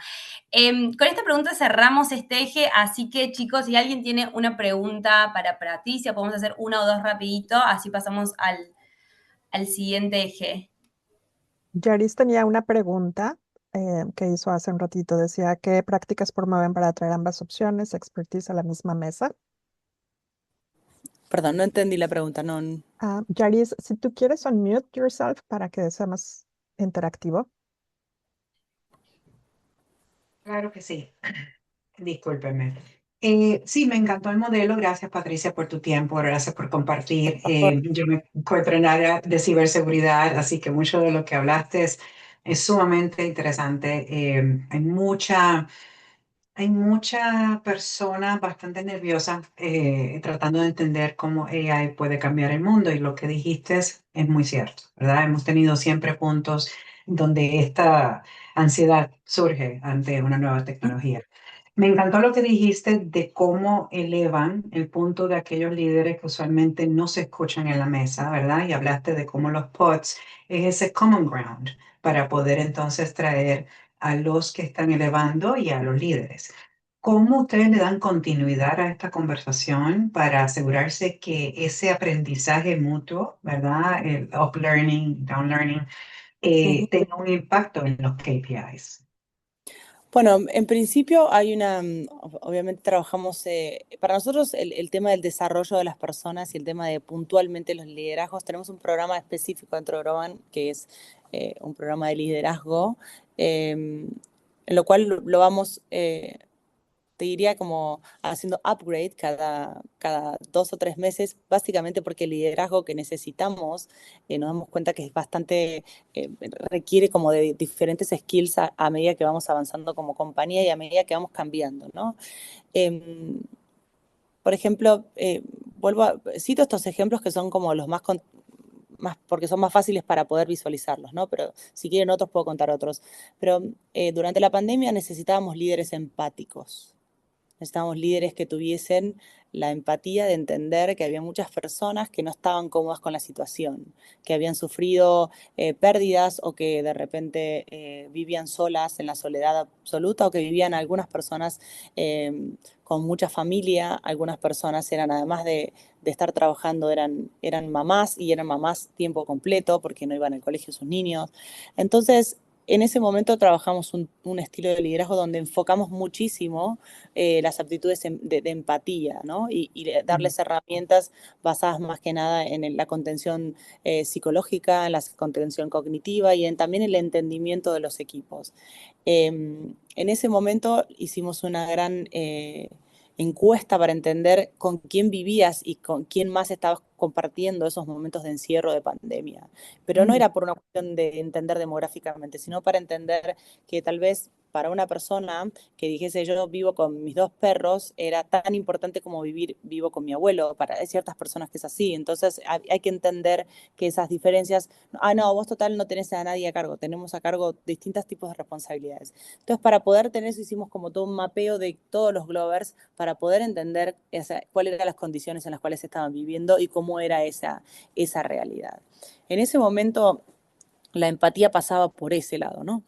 Con esta pregunta cerramos este eje, así que chicos, si alguien tiene una pregunta para Patricia, podemos hacer una o dos rapidito, así pasamos al siguiente eje. Yaris tenía una pregunta que hizo hace un ratito. Decía, ¿qué prácticas promueven para traer ambas opciones, expertise a la misma mesa? Perdón, no entendí la pregunta. No. Yaris, si tú quieres unmute yourself para que sea más interactivo. Claro que sí. Discúlpeme. Sí, me encantó el modelo. Gracias, Patricia, por tu tiempo. Gracias por compartir. Yo me encuentro en área de ciberseguridad, así que mucho de lo que hablaste es sumamente interesante. Hay mucha persona bastante nerviosa tratando de entender cómo AI puede cambiar el mundo, y lo que dijiste es muy cierto, ¿verdad? Hemos tenido siempre puntos donde esta ansiedad surge ante una nueva tecnología. Me encantó lo que dijiste de cómo elevan el punto de aquellos líderes que usualmente no se escuchan en la mesa, ¿verdad? Y hablaste de cómo los pods es ese common ground para poder entonces traer a los que están elevando y a los líderes. ¿Cómo ustedes le dan continuidad a esta conversación para asegurarse que ese aprendizaje mutuo, ¿verdad? El up-learning, down-learning, Ujú. tenga un impacto en los KPIs? Bueno, en principio hay obviamente trabajamos, para nosotros el tema del desarrollo de las personas y el tema de puntualmente los liderazgos, tenemos un programa específico dentro de Groban que es un programa de liderazgo, en lo cual lo vamos, te diría como haciendo upgrade cada 2 o 3 meses, básicamente porque el liderazgo que necesitamos, nos damos cuenta que es bastante, requiere como de diferentes skills a medida que vamos avanzando como compañía y a medida que vamos cambiando, ¿no? Em, por ejemplo, cito estos ejemplos que son como los más, porque son más fáciles para poder visualizarlos, ¿no? Pero si quieren otros, puedo contar otros. Pero durante la pandemia necesitábamos líderes empáticos. Necesitábamos líderes que tuviesen la empatía de entender que había muchas personas que no estaban cómodas con la situación, que habían sufrido pérdidas o que de repente vivían solas en la soledad absoluta o que vivían algunas personas con mucha familia, algunas personas eran además de estar trabajando, eran mamás y eran mamás tiempo completo porque no iban al colegio sus niños. Entonces, en ese momento trabajamos un estilo de liderazgo donde enfocamos muchísimo las aptitudes de empatía, ¿no? Y darles herramientas basadas más que nada en la contención psicológica, en la contención cognitiva y también el entendimiento de los equipos. En ese momento hicimos una gran encuesta para entender con quién vivías y con quién más estabas compartiendo esos momentos de encierro de pandemia. Pero no Mm. era por una cuestión de entender demográficamente, sino para entender que tal vez para una persona que dijese yo vivo con mis 2 perros era tan importante como vivir vivo con mi abuelo. Hay ciertas personas que es así. Entonces hay que entender que esas diferencias, no, vos total no tenés a nadie a cargo, tenemos a cargo distintos tipos de responsabilidades. Entonces para poder tener eso hicimos como todo un mapeo de todos los Glovers para poder entender cuáles eran las condiciones en las cuales estaban viviendo y cómo era esa realidad. En ese momento la empatía pasaba por ese lado, ¿no?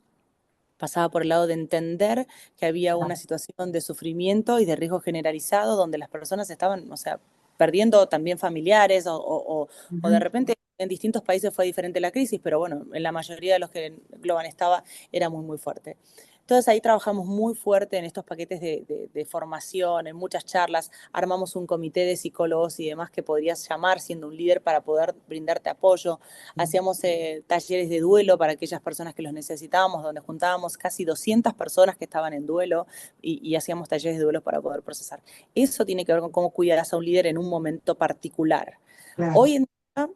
Pasaba por el lado de entender que había una situación de sufrimiento y de riesgo generalizado donde las personas estaban, o sea, perdiendo también familiares o de repente en distintos países fue diferente la crisis, pero bueno, en la mayoría de los que Globan estaba era muy, muy fuerte. Entonces ahí trabajamos muy fuerte en estos paquetes de formación, en muchas charlas, armamos un comité de psicólogos y demás que podrías llamar siendo un líder para poder brindarte apoyo. Hacíamos talleres de duelo para aquellas personas que los necesitábamos, donde juntábamos casi 200 personas que estaban en duelo y hacíamos talleres de duelo para poder procesar. Eso tiene que ver con cómo cuidarás a un líder en un momento particular. Claro. Hoy en día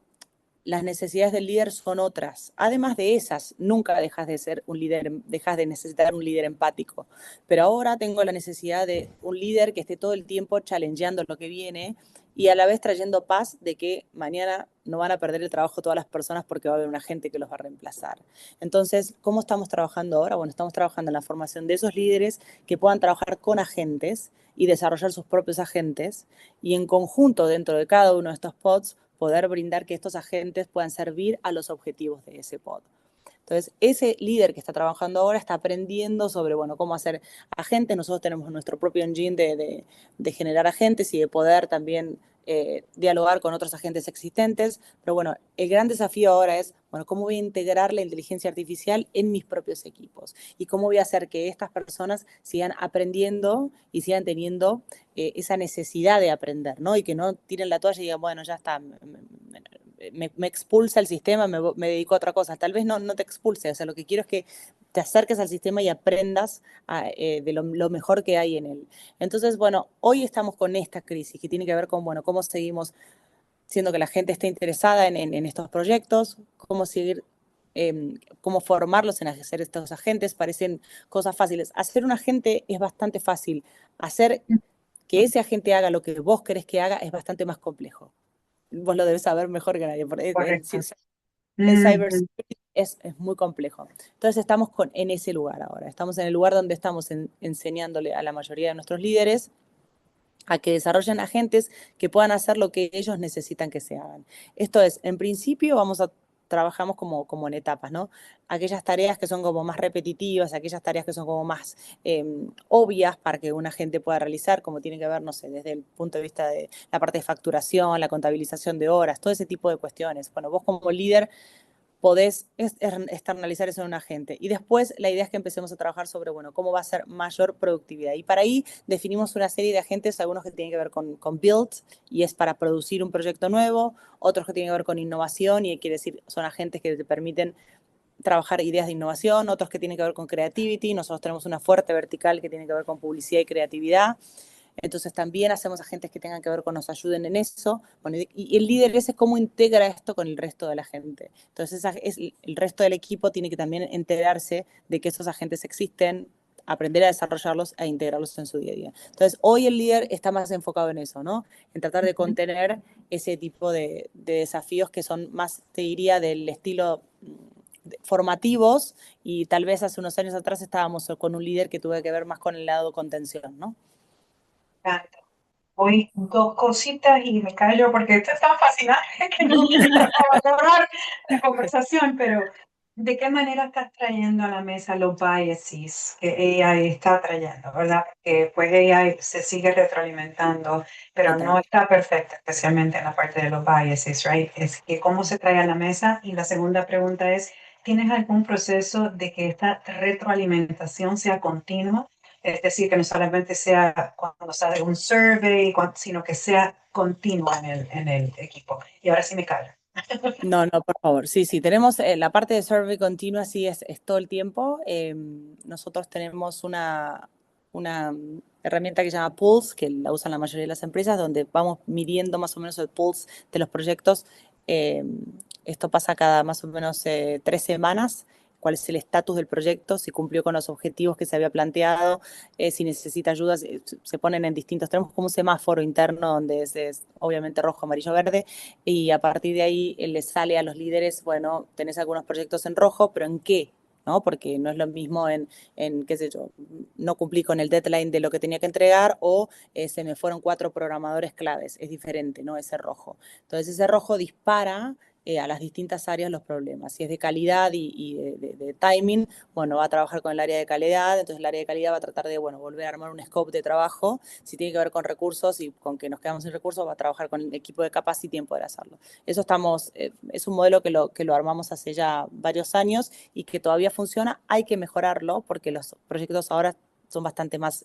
las necesidades del líder son otras. Además de esas, nunca dejas de ser un líder, dejas de necesitar un líder empático. Pero ahora tengo la necesidad de un líder que esté todo el tiempo challengeando lo que viene y a la vez trayendo paz de que mañana no van a perder el trabajo todas las personas porque va a haber una gente que los va a reemplazar. Entonces, ¿cómo estamos trabajando ahora? Bueno, estamos trabajando en la formación de esos líderes que puedan trabajar con agentes y desarrollar sus propios agentes y en conjunto dentro de cada uno de estos pods poder brindar que estos agentes puedan servir a los objetivos de ese pod. Entonces, ese líder que está trabajando ahora está aprendiendo sobre, bueno, cómo hacer agentes. Nosotros tenemos nuestro propio engine de generar agentes y de poder también dialogar con otros agentes existentes. Pero bueno, el gran desafío ahora es, bueno, ¿cómo voy a integrar la inteligencia artificial en mis propios equipos? Y cómo voy a hacer que estas personas sigan aprendiendo y sigan teniendo esa necesidad de aprender, ¿no? Y que no tiren la toalla y digan, bueno, ya está, me expulsa el sistema, me dedico a otra cosa. Tal vez no te expulse, o sea, lo que quiero es que te acerques al sistema y aprendas de lo mejor que hay en él. Entonces, bueno, hoy estamos con esta crisis que tiene que ver con, bueno, cómo seguimos siendo que la gente esté interesada en estos proyectos, cómo seguir, cómo formarlos en hacer estos agentes, parecen cosas fáciles. Hacer un agente es bastante fácil, hacer que ese agente haga lo que vos querés que haga es bastante más complejo. Vos lo debes saber mejor que nadie. Correcto. En Ujú. cybersecurity es muy complejo. Entonces estamos en ese lugar ahora. Estamos en el lugar donde estamos enseñándole a la mayoría de nuestros líderes a que desarrollen agentes que puedan hacer lo que ellos necesitan que se hagan. Esto es, en principio trabajamos como en etapas, ¿no? Aquellas tareas que son como más repetitivas, aquellas tareas que son como más obvias para que un agente pueda realizar, como tiene que ver, no sé, desde el punto de vista de la parte de facturación, la contabilización de horas, todo ese tipo de cuestiones. Bueno, vos como líder podés externalizar eso en un agente. Y después la idea es que empecemos a trabajar sobre, bueno, cómo va a ser mayor productividad. Y para ahí definimos una serie de agentes, algunos que tienen que ver con build, y es para producir un proyecto nuevo, otros que tienen que ver con innovación, y quiere decir, son agentes que te permiten trabajar ideas de innovación, otros que tienen que ver con creativity. Nosotros tenemos una fuerte vertical que tiene que ver con publicidad y creatividad. Entonces también hacemos agentes que tengan que ver con nos ayuden en eso. Bueno, y el líder ese es cómo integra esto con el resto de la gente. Entonces el resto del equipo tiene que también enterarse de que esos agentes existen, aprender a desarrollarlos e integrarlos en su día a día. Entonces hoy el líder está más enfocado en eso, ¿no? En tratar de contener ese tipo de desafíos que son más, te diría, del estilo formativos, y tal vez hace unos años atrás estábamos con un líder que tuvo que ver más con el lado contención, ¿no? encanta. Hoy dos cositas y me callo porque esto es tan fascinante que no quiero abandonar la conversación, pero ¿de qué manera estás trayendo a la mesa los biases que AI está trayendo, verdad? Porque pues AI se sigue retroalimentando, pero Total. no está perfecta, especialmente en la parte de los biases, right? Es que cómo se trae a la mesa. Y la segunda pregunta es, ¿tienes algún proceso de que esta retroalimentación sea continua? Es decir, que no solamente sea cuando sale un survey, sino que sea continua en el equipo. Y ahora sí me callo. No, no, por favor. Sí, sí, tenemos la parte de survey continua, sí, es todo el tiempo. Nosotros tenemos una herramienta que se llama Pulse, que la usan la mayoría de las empresas, donde vamos midiendo más o menos el pulse de los proyectos. Eh, Esto pasa cada más o menos 3 semanas, cuál es el estatus del proyecto, si cumplió con los objetivos que se había planteado, si necesita ayuda, se ponen en distintos, tenemos como un semáforo interno donde es obviamente rojo, amarillo, verde, y a partir de ahí les sale a los líderes, bueno, tenés algunos proyectos en rojo, pero ¿en qué? ¿No? Porque no es lo mismo qué sé yo, no cumplí con el deadline de lo que tenía que entregar, o se me fueron 4 programadores claves, es diferente, ¿no? Ese rojo. Entonces ese rojo dispara a las distintas áreas los problemas. Si es de calidad y de timing, bueno, va a trabajar con el área de calidad, entonces el área de calidad va a tratar de, bueno, volver a armar un scope de trabajo. Si tiene que ver con recursos y con que nos quedamos sin recursos, va a trabajar con el equipo de capacity en poder hacerlo. Eso es un modelo que lo armamos hace ya varios años y que todavía funciona. Hay que mejorarlo porque los proyectos ahora son bastante más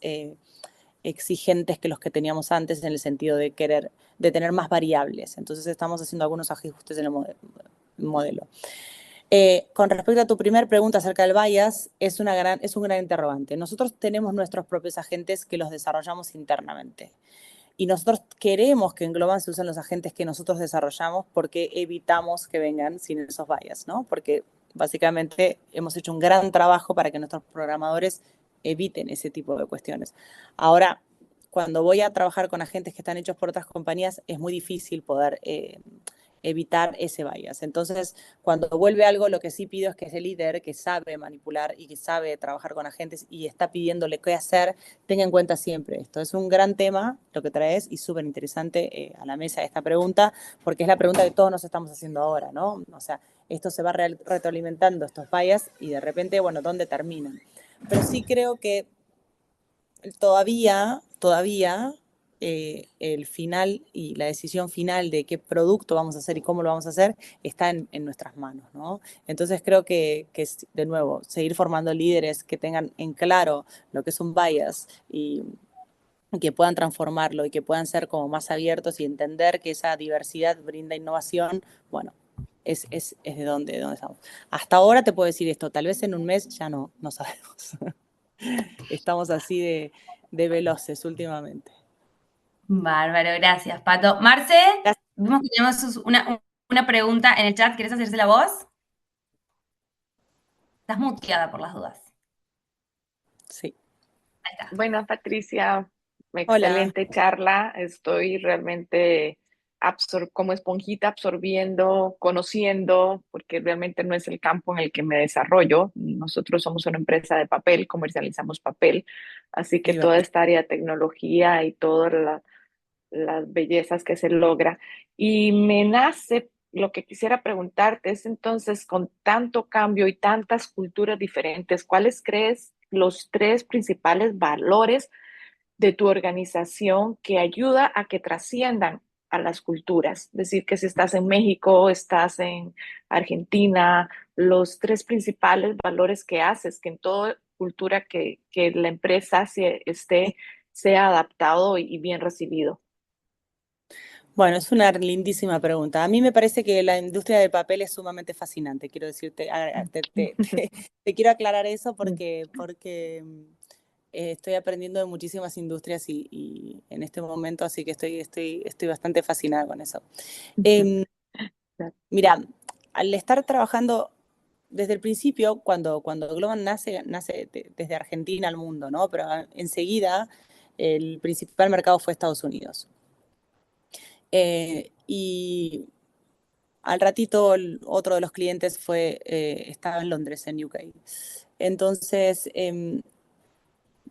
exigentes que los que teníamos antes, en el sentido de tener más variables. Entonces estamos haciendo algunos ajustes en el modelo. Con respecto a tu primera pregunta acerca del bias, es un gran interrogante. Nosotros tenemos nuestros propios agentes que los desarrollamos internamente. Y nosotros queremos que en Globant se usen los agentes que nosotros desarrollamos, porque evitamos que vengan sin esos bias, ¿no? Porque básicamente hemos hecho un gran trabajo para que nuestros programadores eviten ese tipo de cuestiones. Ahora, cuando voy a trabajar con agentes que están hechos por otras compañías, es muy difícil poder evitar ese bias. Entonces, cuando vuelve algo, lo que sí pido es que ese líder que sabe manipular y que sabe trabajar con agentes y está pidiéndole qué hacer, tenga en cuenta siempre esto. Es un gran tema lo que traes, y súper interesante a la mesa esta pregunta, porque es la pregunta que todos nos estamos haciendo ahora, ¿no? O sea, esto se va retroalimentando, estos bias, y de repente, bueno, ¿dónde terminan? Pero sí creo que todavía el final y la decisión final de qué producto vamos a hacer y cómo lo vamos a hacer está en nuestras manos, ¿no? Entonces creo que de nuevo, seguir formando líderes que tengan en claro lo que es un bias, y que puedan transformarlo y que puedan ser como más abiertos y entender que esa diversidad brinda innovación, bueno, es de donde estamos. Hasta ahora te puedo decir esto, tal vez en un mes ya no sabemos. Estamos así de veloces últimamente. Bárbaro, gracias, Pato. Marce, Gracias. vimos que tenemos una pregunta en el chat. ¿Querés hacérsela vos? Estás muteada por las dudas. Sí. Ahí está. Bueno, Patricia, Hola. excelente charla. Estoy realmente como esponjita absorbiendo, conociendo, porque realmente no es el campo en el que me desarrollo. Nosotros somos una empresa de papel, comercializamos papel, así que toda Divertido. esta área de tecnología y todas las bellezas que se logra. Y me nace, lo que quisiera preguntarte es entonces, con tanto cambio y tantas culturas diferentes, ¿cuáles crees los tres principales valores de tu organización que ayuda a que trasciendan a las culturas? Es decir, que si estás en México, estás en Argentina, los tres principales valores que haces, que en toda cultura que la empresa esté, sea adaptado y bien recibido. Bueno, es una lindísima pregunta. A mí me parece que la industria del papel es sumamente fascinante. Quiero decirte, te quiero aclarar eso porque estoy aprendiendo de muchísimas industrias y en este momento, así que estoy bastante fascinada con eso. Em, Mira, al estar trabajando desde el principio, cuando Globan nace desde Argentina al mundo, ¿no? Pero enseguida el principal mercado fue Estados Unidos. Y al ratito otro de los clientes estaba en Londres, en UK. Entonces,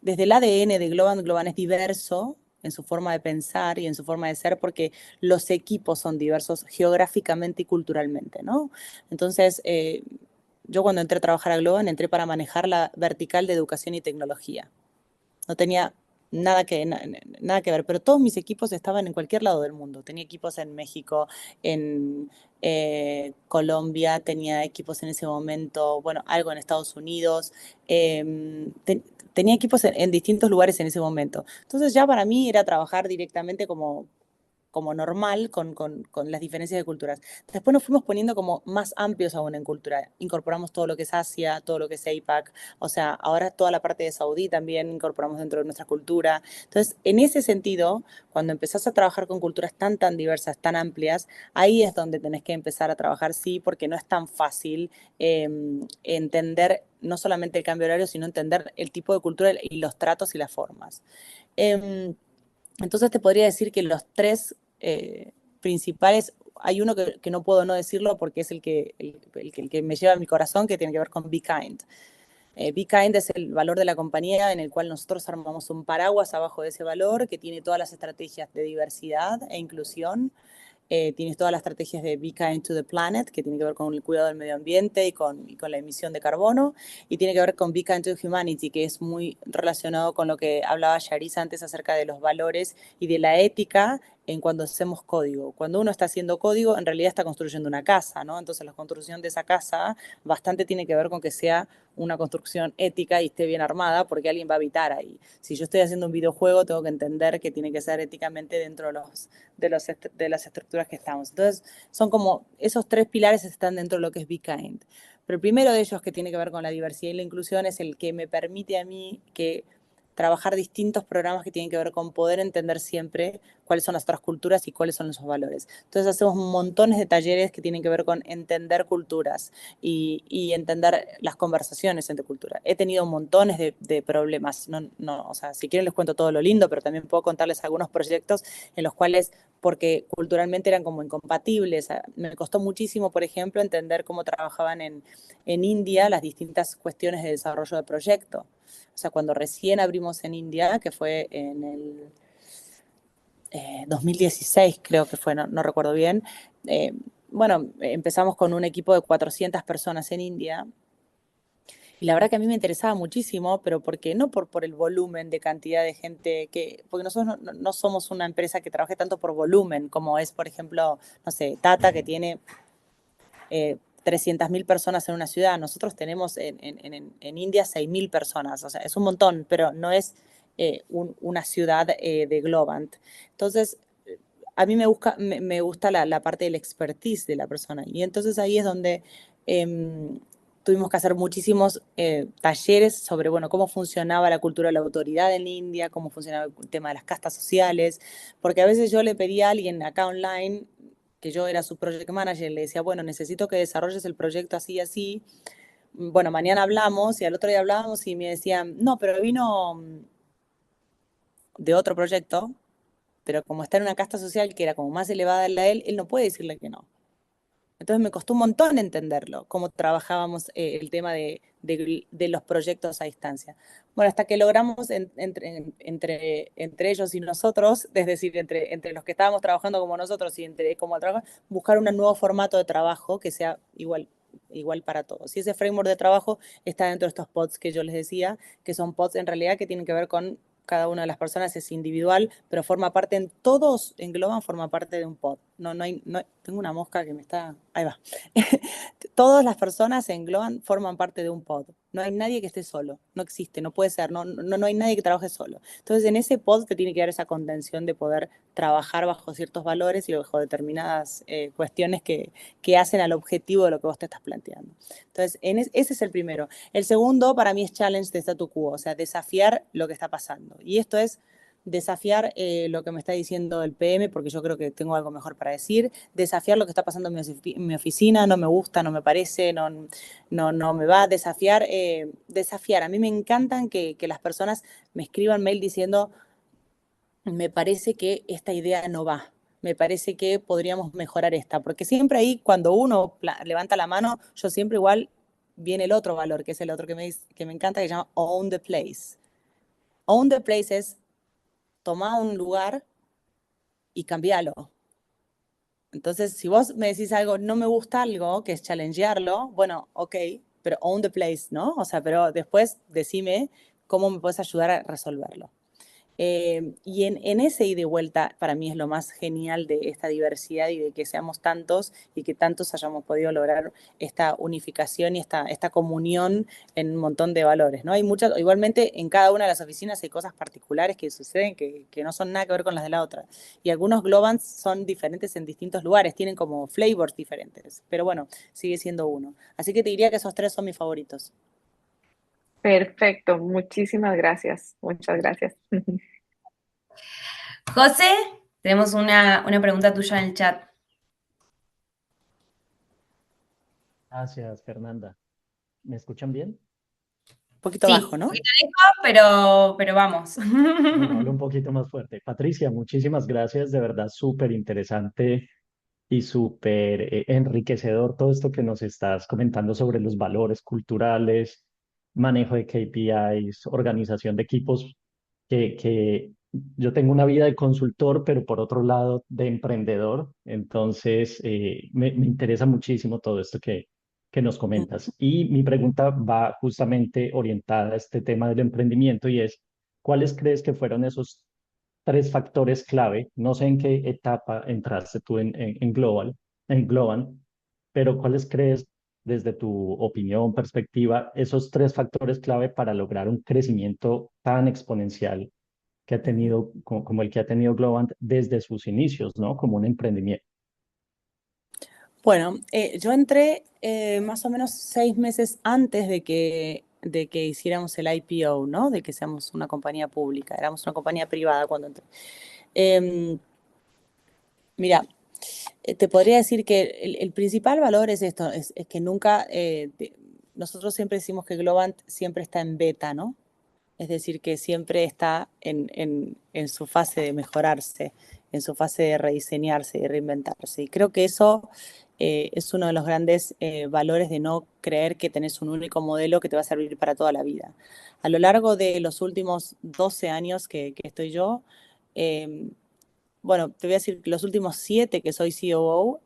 desde el ADN de Globan es diverso en su forma de pensar y en su forma de ser, porque los equipos son diversos geográficamente y culturalmente, ¿no? Entonces, yo cuando entré a trabajar a Globan, entré para manejar la vertical de educación y tecnología. No tenía nada que ver, pero todos mis equipos estaban en cualquier lado del mundo. Tenía equipos en México, en Colombia, tenía equipos en ese momento, bueno, algo en Estados Unidos, tenía equipos en distintos lugares en ese momento. Entonces ya para mí era trabajar directamente como normal con las diferencias de culturas. Después nos fuimos poniendo como más amplios aún en cultura. Incorporamos todo lo que es Asia, todo lo que es APAC, o sea, ahora toda la parte de Saudí también incorporamos dentro de nuestra cultura. Entonces, en ese sentido, cuando empezás a trabajar con culturas tan diversas, tan amplias, ahí es donde tenés que empezar a trabajar, sí, porque no es tan fácil entender no solamente el cambio horario, sino entender el tipo de cultura y los tratos y las formas. Entonces te podría decir que los tres principales, hay uno que no puedo no decirlo porque es el que me lleva a mi corazón, que tiene que ver con Be Kind. Be Kind es el valor de la compañía en el cual nosotros armamos un paraguas abajo de ese valor que tiene todas las estrategias de diversidad e inclusión. Tienes todas las estrategias de Be Kind to the Planet, que tiene que ver con el cuidado del medio ambiente y con la emisión de carbono, y tiene que ver con Be Kind to Humanity, que es muy relacionado con lo que hablaba Yarisa antes acerca de los valores y de la ética en cuando hacemos código. Cuando uno está haciendo código, en realidad está construyendo una casa, ¿no? Entonces la construcción de esa casa bastante tiene que ver con que sea una construcción ética y esté bien armada porque alguien va a habitar ahí. Si yo estoy haciendo un videojuego, tengo que entender que tiene que ser éticamente dentro de las estructuras que estamos. Entonces, son como esos tres pilares están dentro de lo que es Be Kind. Pero el primero de ellos, que tiene que ver con la diversidad y la inclusión, es el que me permite a mí trabajar distintos programas que tienen que ver con poder entender siempre cuáles son las otras culturas y cuáles son esos valores. Entonces hacemos montones de talleres que tienen que ver con entender culturas y entender las conversaciones entre culturas. He tenido montones de problemas, o sea, si quieren les cuento todo lo lindo, pero también puedo contarles algunos proyectos en los cuales, porque culturalmente eran como incompatibles, me costó muchísimo, por ejemplo, entender cómo trabajaban en India las distintas cuestiones de desarrollo de proyecto. O sea, cuando recién abrimos en India, que fue en el 2016, creo que fue, no recuerdo bien, bueno, empezamos con un equipo de 400 personas en India. Y la verdad que a mí me interesaba muchísimo, pero porque no por el volumen de cantidad de gente porque nosotros no somos una empresa que trabaje tanto por volumen, como es, por ejemplo, no sé, Tata, que tiene 300.000 personas en una ciudad. Nosotros tenemos en India 6.000 personas, o sea, es un montón, pero no es una ciudad de Globant. Entonces, a mí me gusta la parte del expertise de la persona. Y entonces ahí es donde tuvimos que hacer muchísimos talleres sobre, bueno, cómo funcionaba la cultura de la autoridad en India, cómo funcionaba el tema de las castas sociales, porque a veces yo le pedía a alguien acá online, que yo era su project manager, le decía, bueno, necesito que desarrolles el proyecto así y así. Bueno, mañana hablamos y al otro día hablábamos y me decían, no, pero vino de otro proyecto pero como está en una casta social que era como más elevada a la de él, él no puede decirle que no. Entonces me costó un montón entenderlo, cómo trabajábamos de los proyectos a distancia. Bueno, hasta que logramos entre ellos y nosotros, es decir, entre los que estábamos trabajando como nosotros y entre como trabajo, buscar un nuevo formato de trabajo que sea igual para todos. Y ese framework de trabajo está dentro de estos pods que yo les decía, que son pods en realidad que tienen que ver con cada una de las personas, es individual, pero forma parte, todos engloban, forma parte de un pod. Tengo una mosca que me está, ahí va. Todas las personas engloban, forman parte de un pod. No hay nadie que esté solo, no existe, no puede ser, no hay nadie que trabaje solo. Entonces en ese pod te tiene que dar esa contención de poder trabajar bajo ciertos valores y bajo determinadas cuestiones que hacen al objetivo de lo que vos te estás planteando. Entonces ese es el primero. El segundo para mí es challenge de statu quo, o sea, desafiar lo que está pasando. Y esto es desafiar lo que me está diciendo el PM, porque yo creo que tengo algo mejor para decir, desafiar lo que está pasando en mi oficina, no me gusta, no me parece, no me va a desafiar. A mí me encantan que las personas me escriban mail diciendo, me parece que esta idea no va, me parece que podríamos mejorar esta, porque siempre ahí cuando uno levanta la mano, yo siempre igual viene el otro valor, que es el otro que me encanta, que se llama own the place. Own the place es tomar un lugar y cambiarlo. Entonces, si vos me decís algo, no me gusta algo, que es challengearlo, bueno, ok, pero own the place, ¿no? O sea, pero después decime cómo me puedes ayudar a resolverlo. Y en ese ida y vuelta, para mí es lo más genial de esta diversidad y de que seamos tantos y que tantos hayamos podido lograr esta unificación y esta comunión en un montón de valores, ¿no? Hay muchas, igualmente en cada una de las oficinas hay cosas particulares que suceden que no son nada que ver con las de la otra. Y algunos Globants son diferentes en distintos lugares, tienen como flavors diferentes, pero bueno, sigue siendo uno. Así que te diría que esos tres son mis favoritos. Perfecto, muchísimas gracias, muchas gracias. José, tenemos una pregunta tuya en el chat. Gracias, Fernanda. ¿Me escuchan bien? Un poquito Sí, bajo, un ¿no? poquito lejos, pero vamos. Bueno, hablo un poquito más fuerte. Patricia, muchísimas gracias. De verdad, súper interesante y súper enriquecedor todo esto que nos estás comentando sobre los valores culturales, manejo de KPIs, organización de equipos, que yo tengo una vida de consultor, pero por otro lado de emprendedor. Entonces, me interesa muchísimo todo esto que nos comentas. Y mi pregunta va justamente orientada a este tema del emprendimiento y es, ¿cuáles crees que fueron esos tres factores clave? No sé en qué etapa entraste tú en Global, pero ¿cuáles crees desde tu opinión, perspectiva, esos tres factores clave para lograr un crecimiento tan exponencial que ha tenido, como el que ha tenido Globant desde sus inicios, ¿no? Como un emprendimiento. Bueno, yo entré más o menos 6 meses antes de que hiciéramos el IPO, ¿no? De que seamos una compañía pública. Éramos una compañía privada cuando entré. Mira, te podría decir que el principal valor es esto, es que nunca, nosotros siempre decimos que Globant siempre está en beta, ¿no? Es decir, que siempre está en su fase de mejorarse, en su fase de rediseñarse y reinventarse. Y creo que eso es uno de los grandes valores de no creer que tenés un único modelo que te va a servir para toda la vida. A lo largo de los últimos 12 años que estoy yo, bueno, te voy a decir que los últimos 7 que soy COO,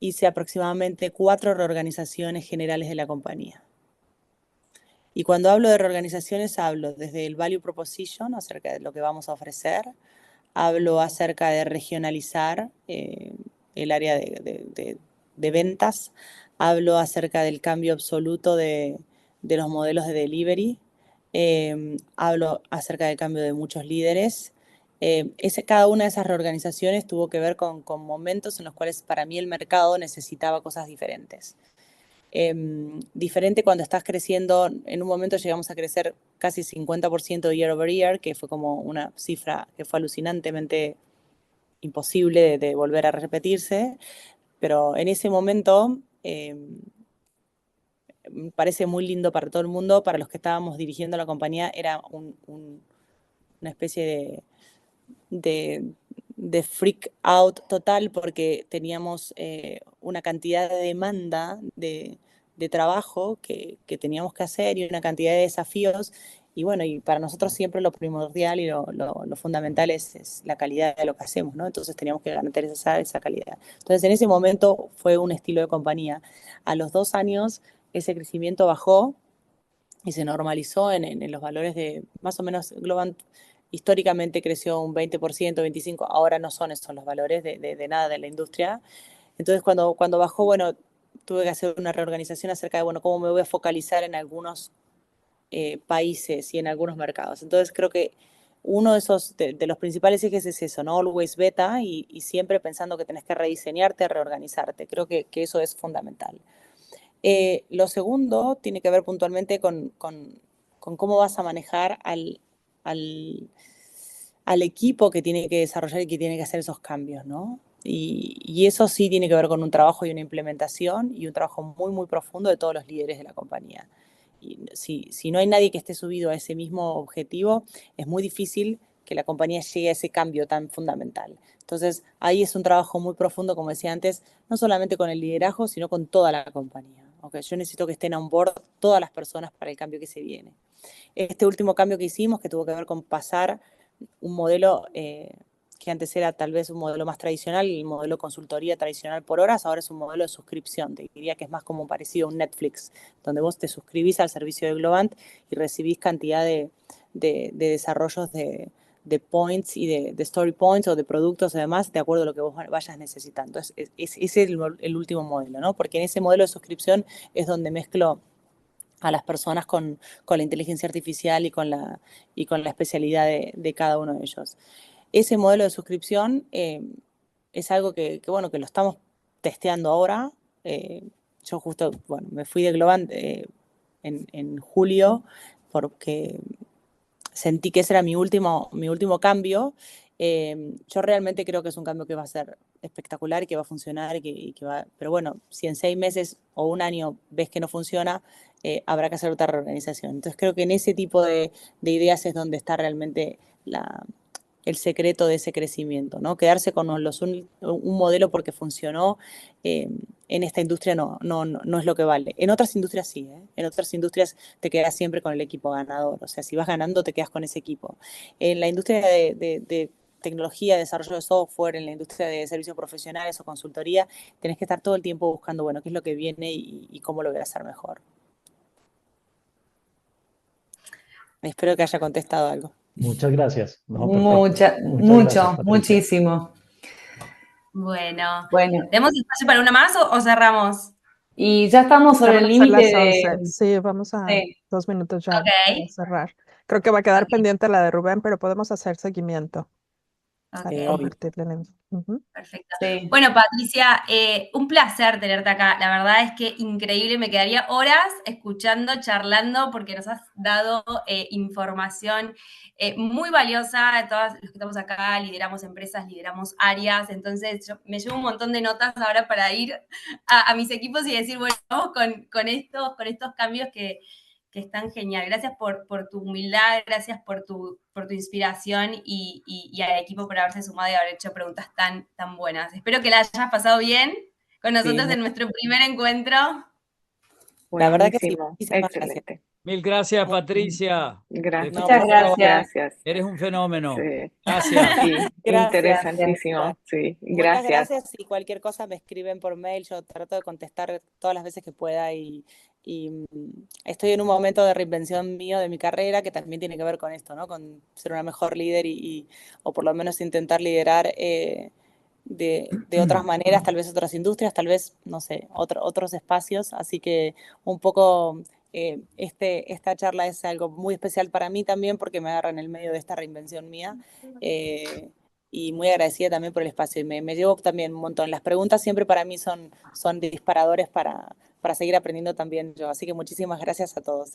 hice aproximadamente 4 reorganizaciones generales de la compañía. Y cuando hablo de reorganizaciones, hablo desde el value proposition, acerca de lo que vamos a ofrecer, hablo acerca de regionalizar el área de ventas, hablo acerca del cambio absoluto de los modelos de delivery, hablo acerca del cambio de muchos líderes. Cada una de esas reorganizaciones tuvo que ver con momentos en los cuales para mí el mercado necesitaba cosas diferentes. Diferente cuando estás creciendo, en un momento llegamos a crecer casi 50% year over year, que fue como una cifra que fue alucinantemente imposible de volver a repetirse, pero en ese momento me parece muy lindo para todo el mundo. Para los que estábamos dirigiendo la compañía era una especie de freak out total porque teníamos una cantidad de demanda de trabajo que teníamos que hacer y una cantidad de desafíos. Y bueno, y para nosotros siempre lo primordial y lo fundamental es la calidad de lo que hacemos, ¿no? Entonces teníamos que garantizar esa calidad. Entonces en ese momento fue un estilo de compañía. A los 2 años ese crecimiento bajó y se normalizó en los valores de más o menos Globant. Históricamente creció un 20%, 25%, ahora no son esos los valores de nada de la industria. Entonces cuando bajó, bueno, tuve que hacer una reorganización acerca de, bueno, cómo me voy a focalizar en algunos países y en algunos mercados. Entonces creo que uno de los principales ejes es eso, ¿no? Always beta y siempre pensando que tenés que rediseñarte, reorganizarte. Creo que eso es fundamental. Lo segundo tiene que ver puntualmente con cómo vas a manejar al equipo que tiene que desarrollar y que tiene que hacer esos cambios, ¿no? Y eso sí tiene que ver con un trabajo y una implementación y un trabajo muy, muy profundo de todos los líderes de la compañía. Y si no hay nadie que esté subido a ese mismo objetivo, es muy difícil que la compañía llegue a ese cambio tan fundamental. Entonces, ahí es un trabajo muy profundo, como decía antes, no solamente con el liderazgo, sino con toda la compañía. Okay, yo necesito que estén on board todas las personas para el cambio que se viene. Este último cambio que hicimos, que tuvo que ver con pasar un modelo que antes era tal vez un modelo más tradicional, el modelo consultoría tradicional por horas, ahora es un modelo de suscripción. Te diría que es más como parecido a un Netflix, donde vos te suscribís al servicio de Globant y recibís cantidad de desarrollos de points y de story points o de productos además, de acuerdo a lo que vos vayas necesitando. Ese es el último modelo, ¿no? Porque en ese modelo de suscripción es donde mezclo a las personas con la inteligencia artificial y con la especialidad de cada uno de ellos. Ese modelo de suscripción es algo que lo estamos testeando ahora. Yo justo, bueno, me fui de Globant en julio porque sentí que ese era mi último cambio. Yo realmente creo que es un cambio que va a ser espectacular y que va a funcionar pero bueno, si en 6 meses o un año ves que no funciona, habrá que hacer otra reorganización. Entonces creo que en ese tipo de ideas es donde está realmente el secreto de ese crecimiento, ¿no? Quedarse con un modelo porque funcionó en esta industria no es lo que vale. En otras industrias sí, ¿eh? En otras industrias te quedas siempre con el equipo ganador. O sea, si vas ganando, te quedas con ese equipo. En la industria de tecnología, desarrollo de software, en la industria de servicios profesionales o consultoría, tenés que estar todo el tiempo buscando, bueno, qué es lo que viene y cómo lo voy a hacer mejor. Espero que haya contestado algo. Muchas gracias. No, perfecto. Muchas gracias, Mucho, Patricia. muchísimo. Bueno, Bueno, ¿tenemos espacio para una más o cerramos? y ya estamos Ya sobre van el a ser las límite 11. de... Sí, vamos a Sí. 2 minutos ya Ok. para cerrar. Creo que va a quedar Ok. pendiente la de Rubén, pero podemos hacer seguimiento Ok, para obvio. compartirle la info. Ujú. perfecto. Sí. Bueno, Patricia, un placer tenerte acá. La verdad es que increíble, me quedaría horas escuchando, charlando, porque nos has dado información muy valiosa a todos los que estamos acá, lideramos empresas, lideramos áreas, entonces me llevo un montón de notas ahora para ir a mis equipos y decir, bueno, vamos con estos cambios que están genial. Gracias por tu humildad, gracias por tu inspiración y al equipo por haberse sumado y haber hecho preguntas tan buenas. Espero que la hayas pasado bien con nosotros Sí, en nuestro primer encuentro. la verdad que sí. Buenísimo, Muchísimas gracias. excelente. Mil gracias, Patricia. Gracias, No, Muchas por favor. gracias. gracias. Eres un fenómeno. Sí, Gracias. sí, Gracias. interesantísimo, sí, Muchas gracias. gracias y cualquier cosa me escriben por mail, yo trato de contestar todas las veces que pueda y estoy en un momento de reinvención mío de mi carrera que también tiene que ver con esto, ¿no? Con ser una mejor líder o por lo menos intentar liderar de otras maneras, tal vez otras industrias, tal vez, no sé, otros espacios, así que un poco esta charla es algo muy especial para mí también porque me agarra en el medio de esta reinvención mía. Y muy agradecida también por el espacio. Y me llevo también un montón. Las preguntas siempre para mí son disparadores para seguir aprendiendo también yo. Así que muchísimas gracias a todos.